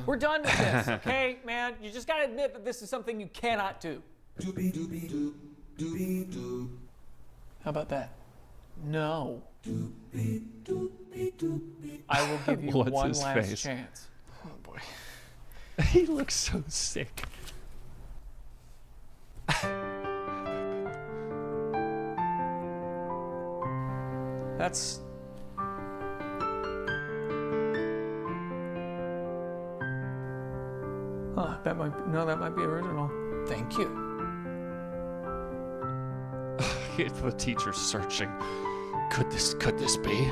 We're done with this, okay, man? You just gotta admit that this is something you cannot do. How about that? No. I will give you What's one his last face? chance. Oh boy. He looks so sick. That's... Oh, that might be original. Thank you. The teacher's searching. Could this be?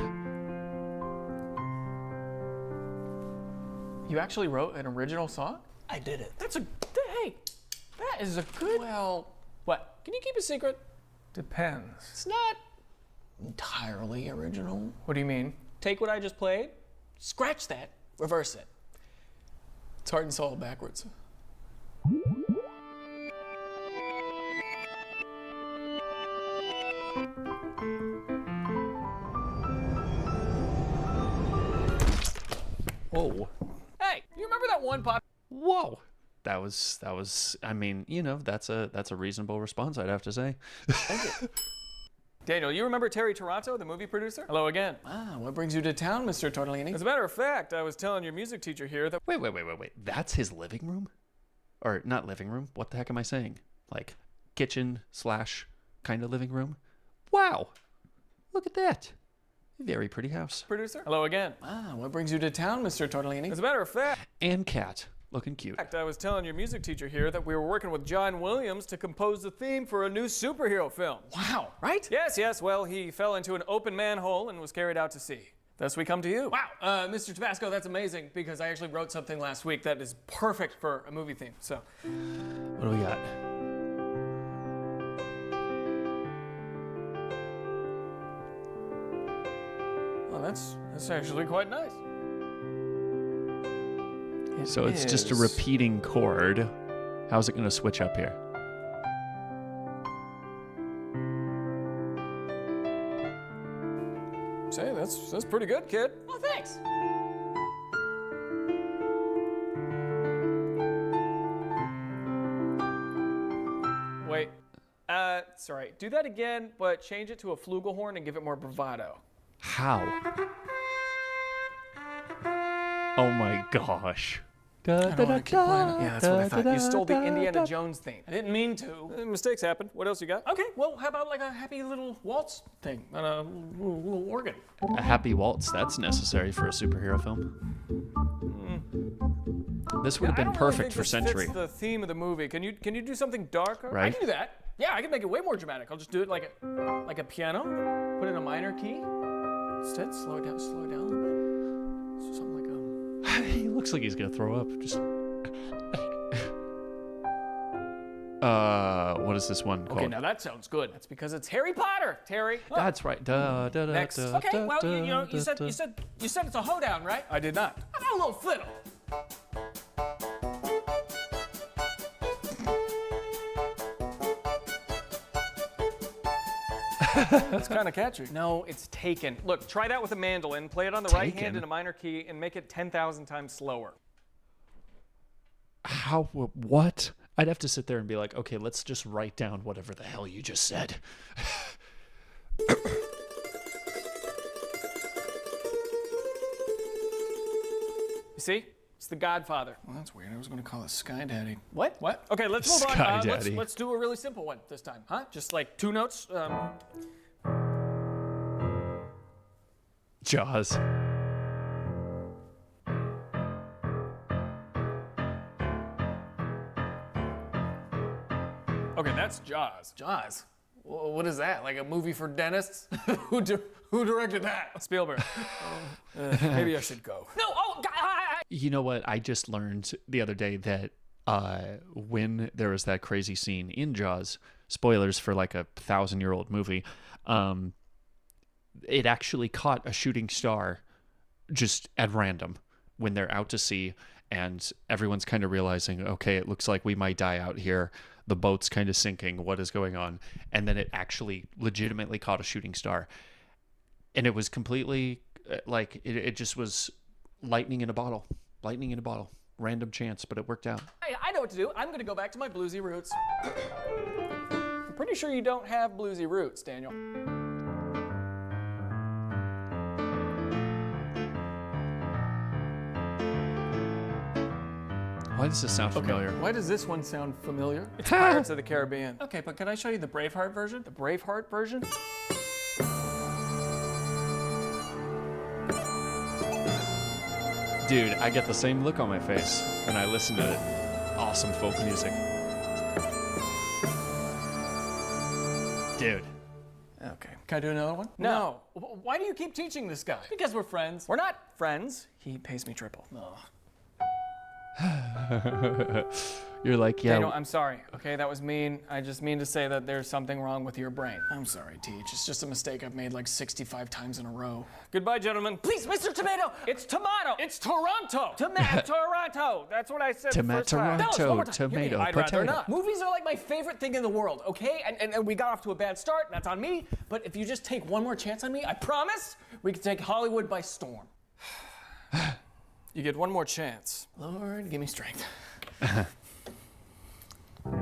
You actually wrote an original song? I did it. Hey, that is a good... Well, what? Can you keep a secret? Depends. It's not... Entirely original. What do you mean? Take what I just played, scratch that, reverse it. It's heart and soul backwards. Whoa. Hey, you remember that one pop? Whoa. That was I mean, that's a reasonable response, I'd have to say. Daniel, you remember Terry Toronto, the movie producer? Hello again. Ah, what brings you to town, Mr. Tortellini? As a matter of fact, I was telling your music teacher here that... Wait. That's his living room? Or not living room. What the heck am I saying? Like kitchen / kind of living room? Wow. Look at that. Very pretty house. Producer? Hello again. Ah, what brings you to town, Mr. Tortellini? As a matter of fact, And cat. Looking cute. I was telling your music teacher here that we were working with John Williams to compose the theme for a new superhero film. Wow, right? Yes, well, he fell into an open manhole and was carried out to sea. Thus we come to you. Wow, Mr. Tabasco, that's amazing because I actually wrote something last week that is perfect for a movie theme, so. What do we got? Well, that's actually quite nice. So it's just a repeating chord. How's it going to switch up here? Say, that's pretty good, kid. Oh, thanks. Wait, sorry. Do that again, but change it to a flugelhorn and give it more bravado. How? Oh my gosh. I don't want to keep playing it. Yeah, that's what I thought. You stole the Indiana Jones theme. I didn't mean to. Mistakes happen. What else you got? Okay, well, how about like a happy little waltz thing on a little organ? A happy waltz, that's necessary for a superhero film. This would have been perfect for Century. Fits the theme of the movie. Can you do something darker? Right. I can do that. Yeah, I can make it way more dramatic. I'll just do it like a piano. Put it in a minor key. Instead, slow it down a little bit. So something like He looks like he's gonna throw up. Just. What is this one called? Okay, now that sounds good. That's because it's Harry Potter, Terry. Look. That's right. Next. Okay, well, you said it's a hoedown, right? I did not. How about a little fiddle? That's kind of catchy. No, it's taken. Look, try that with a mandolin. Play it on the right hand Taken? in a minor key and make it 10,000 times slower. How? What? I'd have to sit there and be like, okay, let's just write down whatever the hell you just said. You see? It's the Godfather. Well, that's weird. I was going to call it Sky Daddy. What? Okay, let's move Sky on. Daddy. Let's do a really simple one this time, huh? Just like 2 notes. Jaws. Okay, that's Jaws. Jaws. What is that? Like a movie for dentists? Who directed that? Spielberg. Maybe I should go. No, oh, God. You know what? I just learned the other day that when there was that crazy scene in Jaws, spoilers for like a 1,000-year-old movie, it actually caught a shooting star just at random when they're out to sea and everyone's kind of realizing, okay, it looks like we might die out here. The boat's kind of sinking. What is going on? And then it actually legitimately caught a shooting star. And it was completely like, it just was lightning in a bottle. Lightning in a bottle. random chance, but it worked out. I know what to do. I'm going to go back to my bluesy roots. I'm pretty sure you don't have bluesy roots, Daniel. Why does this sound familiar? Why does this one sound familiar? It's Pirates of the Caribbean. Okay, but can I show you the Braveheart version? The Braveheart version? Dude, I get the same look on my face when I listen to awesome folk music. Dude. Okay. Can I do another one? No. Why do you keep teaching this guy? Because we're friends. We're not friends. He pays me triple. Ugh. You're like, yeah. Daniel, I'm sorry. Okay, that was mean. I just mean to say that there's something wrong with your brain. I'm sorry, Teach. It's just a mistake I've made like 65 times in a row. Goodbye, gentlemen. Please, Mr. Tomato. It's tomato. It's Toronto. Toronto. That's what I said the first time. Toronto, tomato, I'd rather potato. not. Movies are like my favorite thing in the world, okay? And we got off to a bad start, and that's on me. But if you just take one more chance on me, I promise we can take Hollywood by storm. You get one more chance. Lord, give me strength. It's a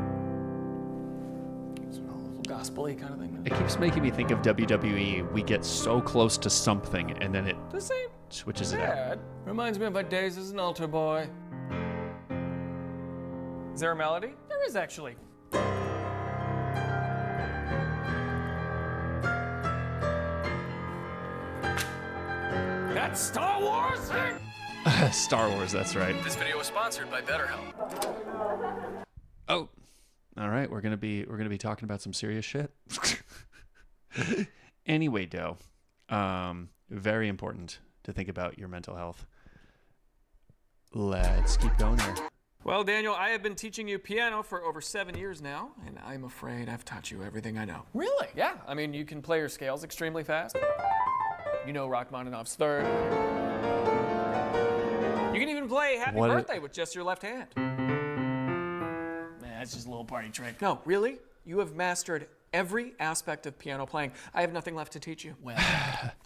little gospel-y kind of thing. It keeps making me think of WWE. We get so close to something, and then it The same. switches it out. Dad reminds me of my days as an altar boy. Is there a melody? There is, actually. That's Star Wars! Star Wars, that's right. This video was sponsored by BetterHelp. Oh, all right. We're gonna be talking about some serious shit. Anyway, Doe, very important to think about your mental health. Let's keep going here. Well, Daniel, I have been teaching you piano for over 7 years now, and I'm afraid I've taught you everything I know. Really? Yeah. I mean, you can play your scales extremely fast. You know Rachmaninoff's third. You can even play Happy Birthday with just your left hand. Man, that's just a little party trick. No, really? You have mastered every aspect of piano playing. I have nothing left to teach you. Well,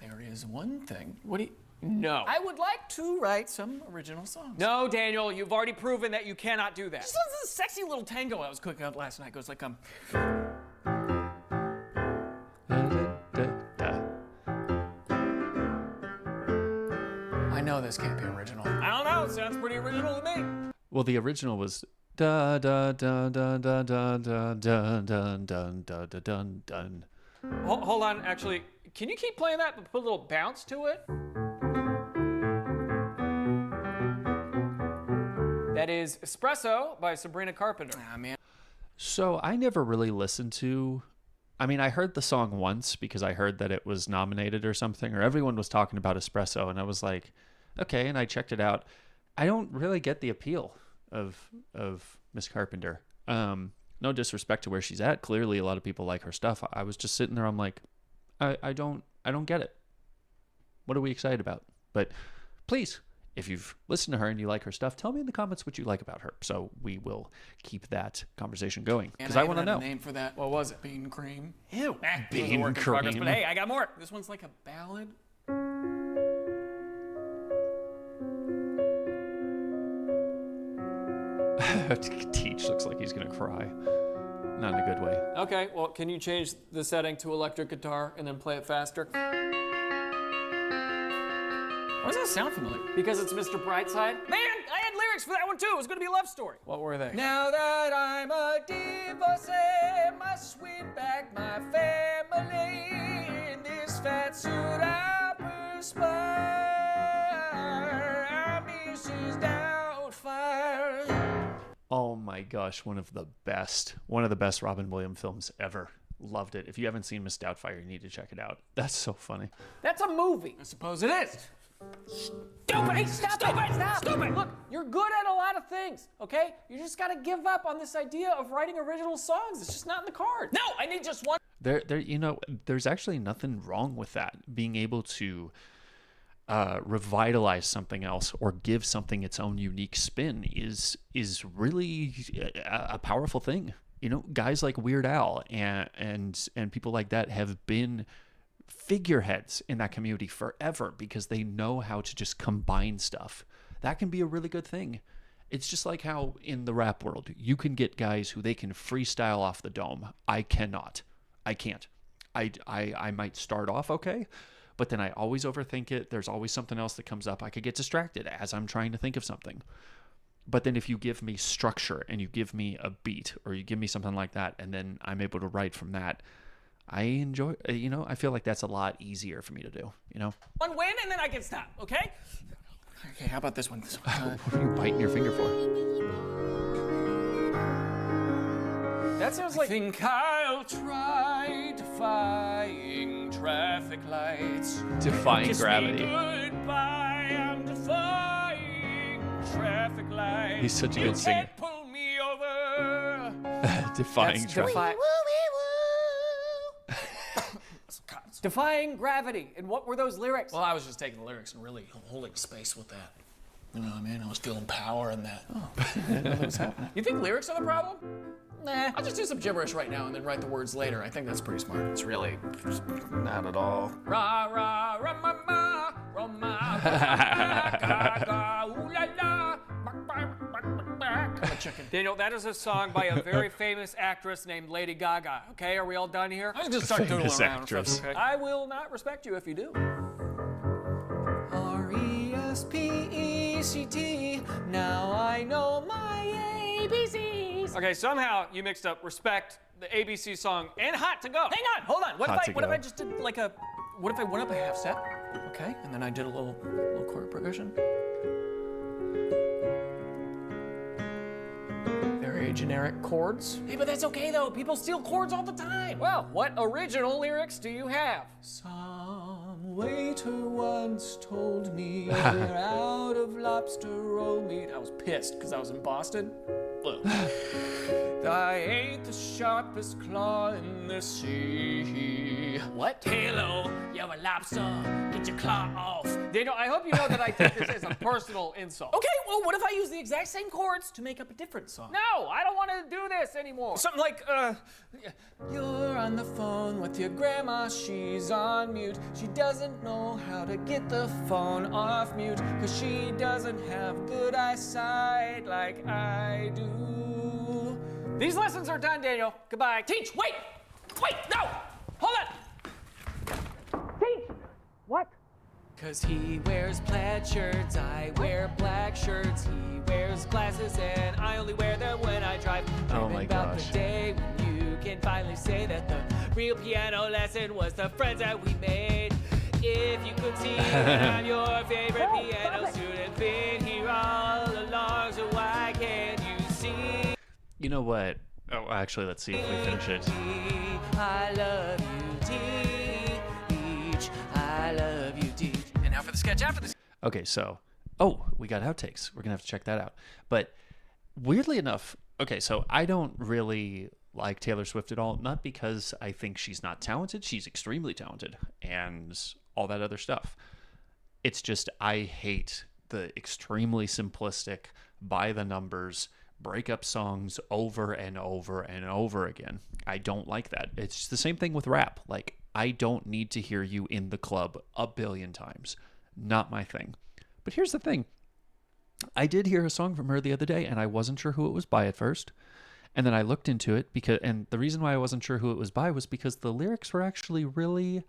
there is one thing. What do you... No. I would like to write some original songs. No, Daniel, you've already proven that you cannot do that. Just listen to this sexy little tango I was cooking up last night. It goes like, I know this can't be original. I don't know. It sounds pretty original to me. Well, the original was da da da da da da da da da da da da dun dun. Hold on, actually, can you keep playing that but put a little bounce to it? That is Espresso by Sabrina Carpenter. Ah, man. So I never really listened to. I mean, I heard the song once because I heard that it was nominated or something, or everyone was talking about Espresso, and I was like, okay, and I checked it out. I don't really get the appeal of Miss Carpenter. No disrespect to where she's at. Clearly, a lot of people like her stuff. I was just sitting there. I'm like, I don't get it. What are we excited about? But please, if you've listened to her and you like her stuff, tell me in the comments what you like about her. So we will keep that conversation going because I want to know. A name for that. What was it? Bean cream. Ew. Bean cream. But hey, I got more. This one's like a ballad. Teach looks like he's gonna cry. Not in a good way. Okay, well, can you change the setting to electric guitar and then play it faster? Why does that sound familiar? Because it's Mr. Brightside. Man, I had lyrics for that one too. It was gonna be a love story. What were they? Now that I'm a divorcee, must win back my family. In this fat suit I perspire. I'm Mrs. Doubtfire. Oh my gosh, one of the best Robin Williams films ever. Loved it. If you haven't seen Miss Doubtfire, you need to check it out. That's so funny. That's a movie. I suppose it is. Stupid! Hey, stop it! Stupid! Look, you're good at a lot of things, okay? You just gotta give up on this idea of writing original songs. It's just not in the cards. No, I need just one. There's actually nothing wrong with that. Being able to revitalize something else or give something its own unique spin is really a powerful thing. You know, guys like Weird Al and people like that have been figureheads in that community forever because they know how to just combine stuff. That can be a really good thing. It's just like how in the rap world, you can get guys who they can freestyle off the dome. I cannot. I can't. I might start off okay, but then I always overthink it. There's always something else that comes up. I could get distracted as I'm trying to think of something. But then if you give me structure and you give me a beat or you give me something like that, and then I'm able to write from that, I enjoy, I feel like that's a lot easier for me to do, One win and then I can stop, okay? Okay, how about this one? What are you biting your finger for? That sounds like... I think I'll try defying traffic lights. Defying Kiss Gravity. Me goodbye, I'm defying traffic lights. He's such a good singer. You can't pull me over. Defying Gravity. Defying Gravity. And what were those lyrics? Well, I was just taking the lyrics and really holding space with that. You know what I mean? I was feeling power in that. Oh. You think lyrics are the problem? Nah, I'll just do some gibberish right now and then write the words later. I think that's pretty smart. It's really not at all. Ra ra ra ma ma ra ma ga ga ooh la la. I'm a chicken. Daniel, that is a song by a very famous actress named Lady Gaga. Okay, are we all done here? I was gonna start doodling Famous around. actress. Okay. I will not respect you if you do. R-E-S-P-E-C-T. Now I know my ABCs. Okay, somehow you mixed up respect, the ABC song, and hot to go. Hang on, hold on. What Hot if to I go. just did like a? What if I went up a half step? Okay, and then I did a little chord progression. Very generic chords. Hey, but that's okay though. People steal chords all the time. Well, what original lyrics do you have? Some waiter once told me we're out of lobster roll meat. I was pissed because I was in Boston. Look. I ate the sharpest claw in the sea. What? Hello, you're a lobster. Get your claw off. Daniel, I hope you know that I take this as a personal insult. Okay, well, what if I use the exact same chords to make up a different song? No, I don't want to do this anymore. Something like, you're on the phone with your grandma, she's on mute. She doesn't know how to get the phone off mute, 'cause she doesn't have good eyesight like I do. These lessons are done, Daniel. Goodbye. Teach, wait, no, hold on. Teach. What? 'Cause he wears plaid shirts, I wear black shirts. He wears glasses and I only wear them when I drive. Oh my about gosh. the day when you can finally say that the real piano lesson was the friends that we made. If you could see that I'm your favorite piano student, been here all along, so why can't you see? You know what? Oh, actually, let's see if we finish it. I love you, teach. I love you, teach. And now for the sketch after this. Okay, so, we got outtakes. We're going to have to check that out. But weirdly enough, okay, so I don't really like Taylor Swift at all. Not because I think she's not talented. She's extremely talented and all that other stuff. It's just I hate the extremely simplistic, by the numbers, breakup songs over and over and over again. I don't like that. It's the same thing with rap. Like, I don't need to hear you in the club a billion times. Not my thing. But here's the thing. I did hear a song from her the other day, and I wasn't sure who it was by at first. And then I looked into it, and the reason why I wasn't sure who it was by was because the lyrics were actually really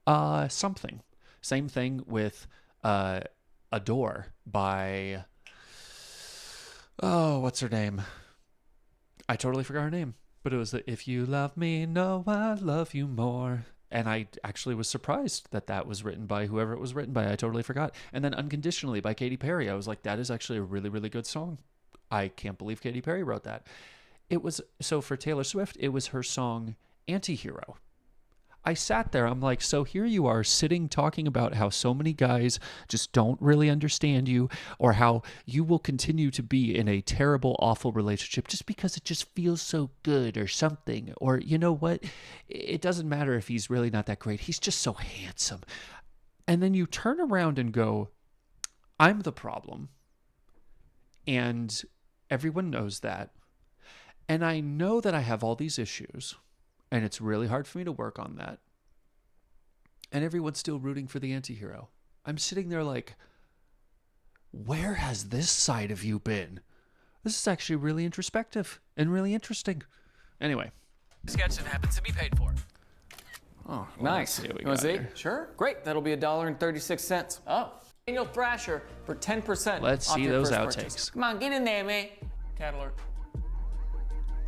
something. Same thing with Adore by... Oh, what's her name? I totally forgot her name. But it was the If You Love Me, Know I Love You More. And I actually was surprised that was written by whoever it was written by. I totally forgot. And then Unconditionally by Katy Perry. I was like, that is actually a really, really good song. I can't believe Katy Perry wrote that. So for Taylor Swift, it was her song Antihero. I sat there, I'm like, so here you are sitting talking about how so many guys just don't really understand you, or how you will continue to be in a terrible, awful relationship just because it just feels so good or something. Or you know what? It doesn't matter if he's really not that great. He's just so handsome. And then you turn around and go, I'm the problem. And everyone knows that. And I know that I have all these issues. And it's really hard for me to work on that. And everyone's still rooting for the anti-hero. I'm sitting there like, where has this side of you been? This is actually really introspective and really interesting. Anyway. Sketch that happens to be paid for. Oh, nice. You want to see? Sure. Great. That'll be $1.36. Oh. Daniel Thrasher for 10%. Let's off see your those first outtakes. purchase. Come on, get in there, man. Cat alert.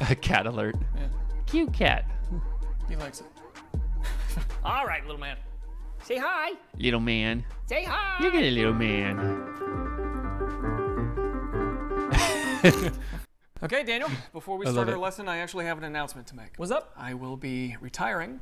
A cat alert. Yeah. Cute cat. He likes it. All right, little man. Say hi. Little man. Say hi. You get a little man. Okay, Daniel, before we I start love our it. lesson, I actually have an announcement to make. What's up? I will be retiring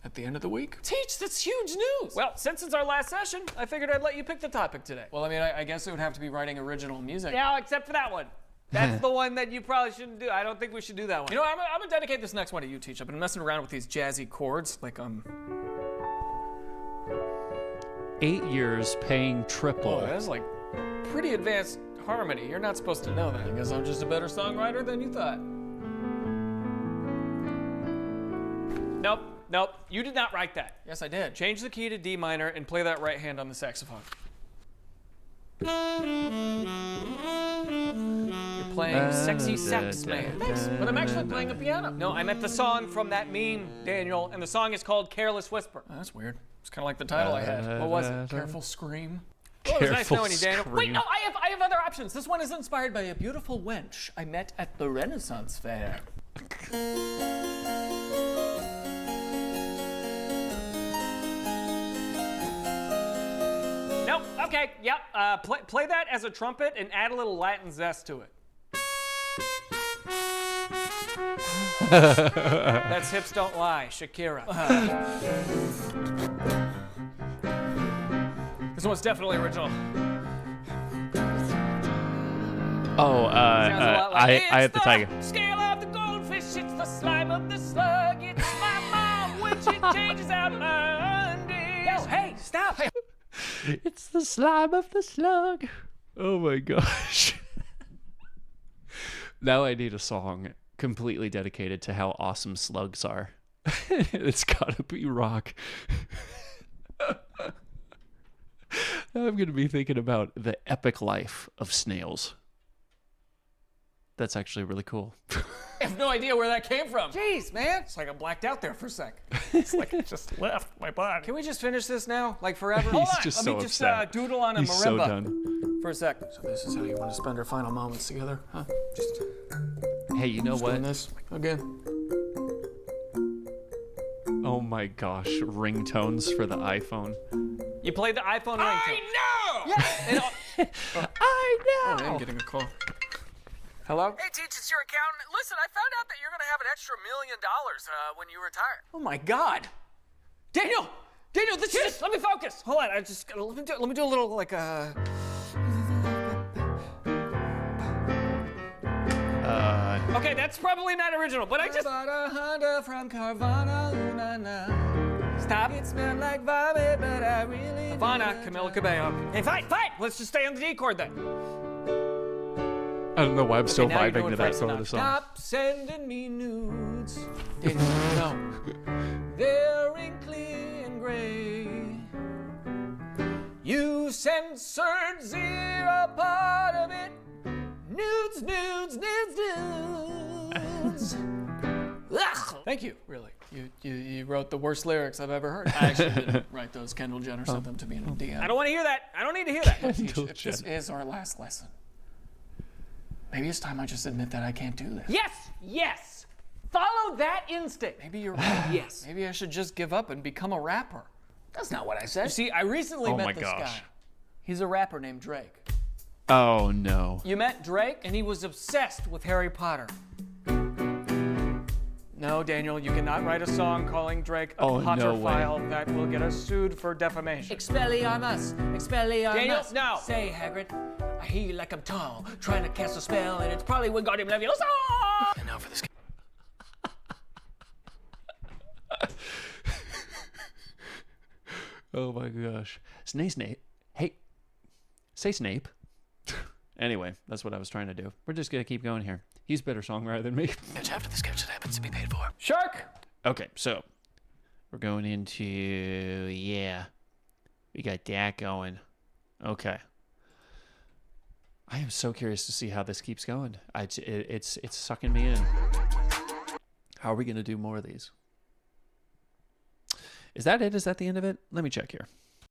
at the end of the week. Teach, that's huge news. Well, since it's our last session, I figured I'd let you pick the topic today. Well, I mean, I guess it would have to be writing original music. Yeah, except for that one. That's the one that you probably shouldn't do. I don't think we should do that one. You know, I'm gonna dedicate this next one to you, Teach. I've been messing around with these jazzy chords, like 8 years paying triple. Oh, that's like pretty advanced harmony. You're not supposed to know that. I guess I'm just a better songwriter than you thought. Nope. You did not write that. Yes, I did. Change the key to D minor and play that right hand on the saxophone. You're playing Sexy Sax Man. But I'm actually playing a piano. No, I meant the song from that meme, Daniel, and the song is called Careless Whisper. Oh, that's weird. It's kind of like the title I had. What was it? Careful Scream? Well, it was nice Careful knowing you, Daniel. Scream. Wait, no, I have other options. This one is inspired by a beautiful wench I met at the Renaissance Fair. Nope, okay, yep. Play that as a trumpet and add a little Latin zest to it. That's Hips Don't Lie, Shakira. This one's definitely original. Oh, Sounds a lot like, I have the tiger. Scale of the goldfish, it's the slime of the slug, it's my mom when she changes out my undies. Yo, hey, stop. It's the slime of the slug. Oh my gosh. Now I need a song completely dedicated to how awesome slugs are. It's gotta be rock. Now I'm gonna be thinking about the epic life of snails. That's actually really cool. I have no idea where that came from. Jeez, man. It's like I blacked out there for a sec. It's like it just left my body. Can we just finish this now? Like forever? Hold on. Just Let so me just upset. doodle on a He's marimba so done. for a sec. So this is how you want to spend our final moments together, huh? Just Hey, you know what? doing this again. Oh my gosh, ringtones for the iPhone. You played the iPhone ringtone. I know! Yeah. I Oh, know. I'm getting a call. Hello? Hey, Teach, it's your accountant. Listen, I found out that you're gonna have an extra $1 million when you retire. Oh my God. Daniel, this is. Let me focus. Hold on. Let me do a little like Okay, that's probably not original, but I just bought a Honda from Carvana. Stop. It smelled like vomit, but I really Havana, Camila Cabello. Hey, fine. Let's just stay on the D chord then. I don't know why I'm still Now you're doing vibing to that Frank part of the Sinatra. song. Stop sending me nudes. No. They're wrinkly and gray. You censored zero part of it. Nudes. Ugh. Thank you, really. You wrote the worst lyrics I've ever heard. I actually didn't write those. Kendall Jenner sent them to me in a DM. I don't want to hear that. I don't need to hear that. If this is our last lesson, maybe it's time I just admit that I can't do this. Yes. Follow that instinct. Maybe you're right. Yes. Maybe I should just give up and become a rapper. That's not what I said. You see, I recently Oh met my this gosh. guy. He's a rapper named Drake. Oh no. You met Drake, and he was obsessed with Harry Potter. No, Daniel, you cannot write a song calling Drake a Oh, no Potterphile. That will get us sued for defamation. Expelliarmus. Daniel, no. Say, Hagrid, I hear you like I'm tall, trying to cast a spell, and it's probably Wingardium Leviosa. And now for this. Oh my gosh. Snape. Hey. Say Snape. Anyway, that's what I was trying to do. We're just gonna keep going here. He's a better songwriter than me. It's after the sketch that happens to be paid for. Shark! Okay, so we're going into, yeah, we got that going. Okay. I am so curious to see how this keeps going. It's sucking me in. How are we going to do more of these? Is that it? Is that the end of it? Let me check here.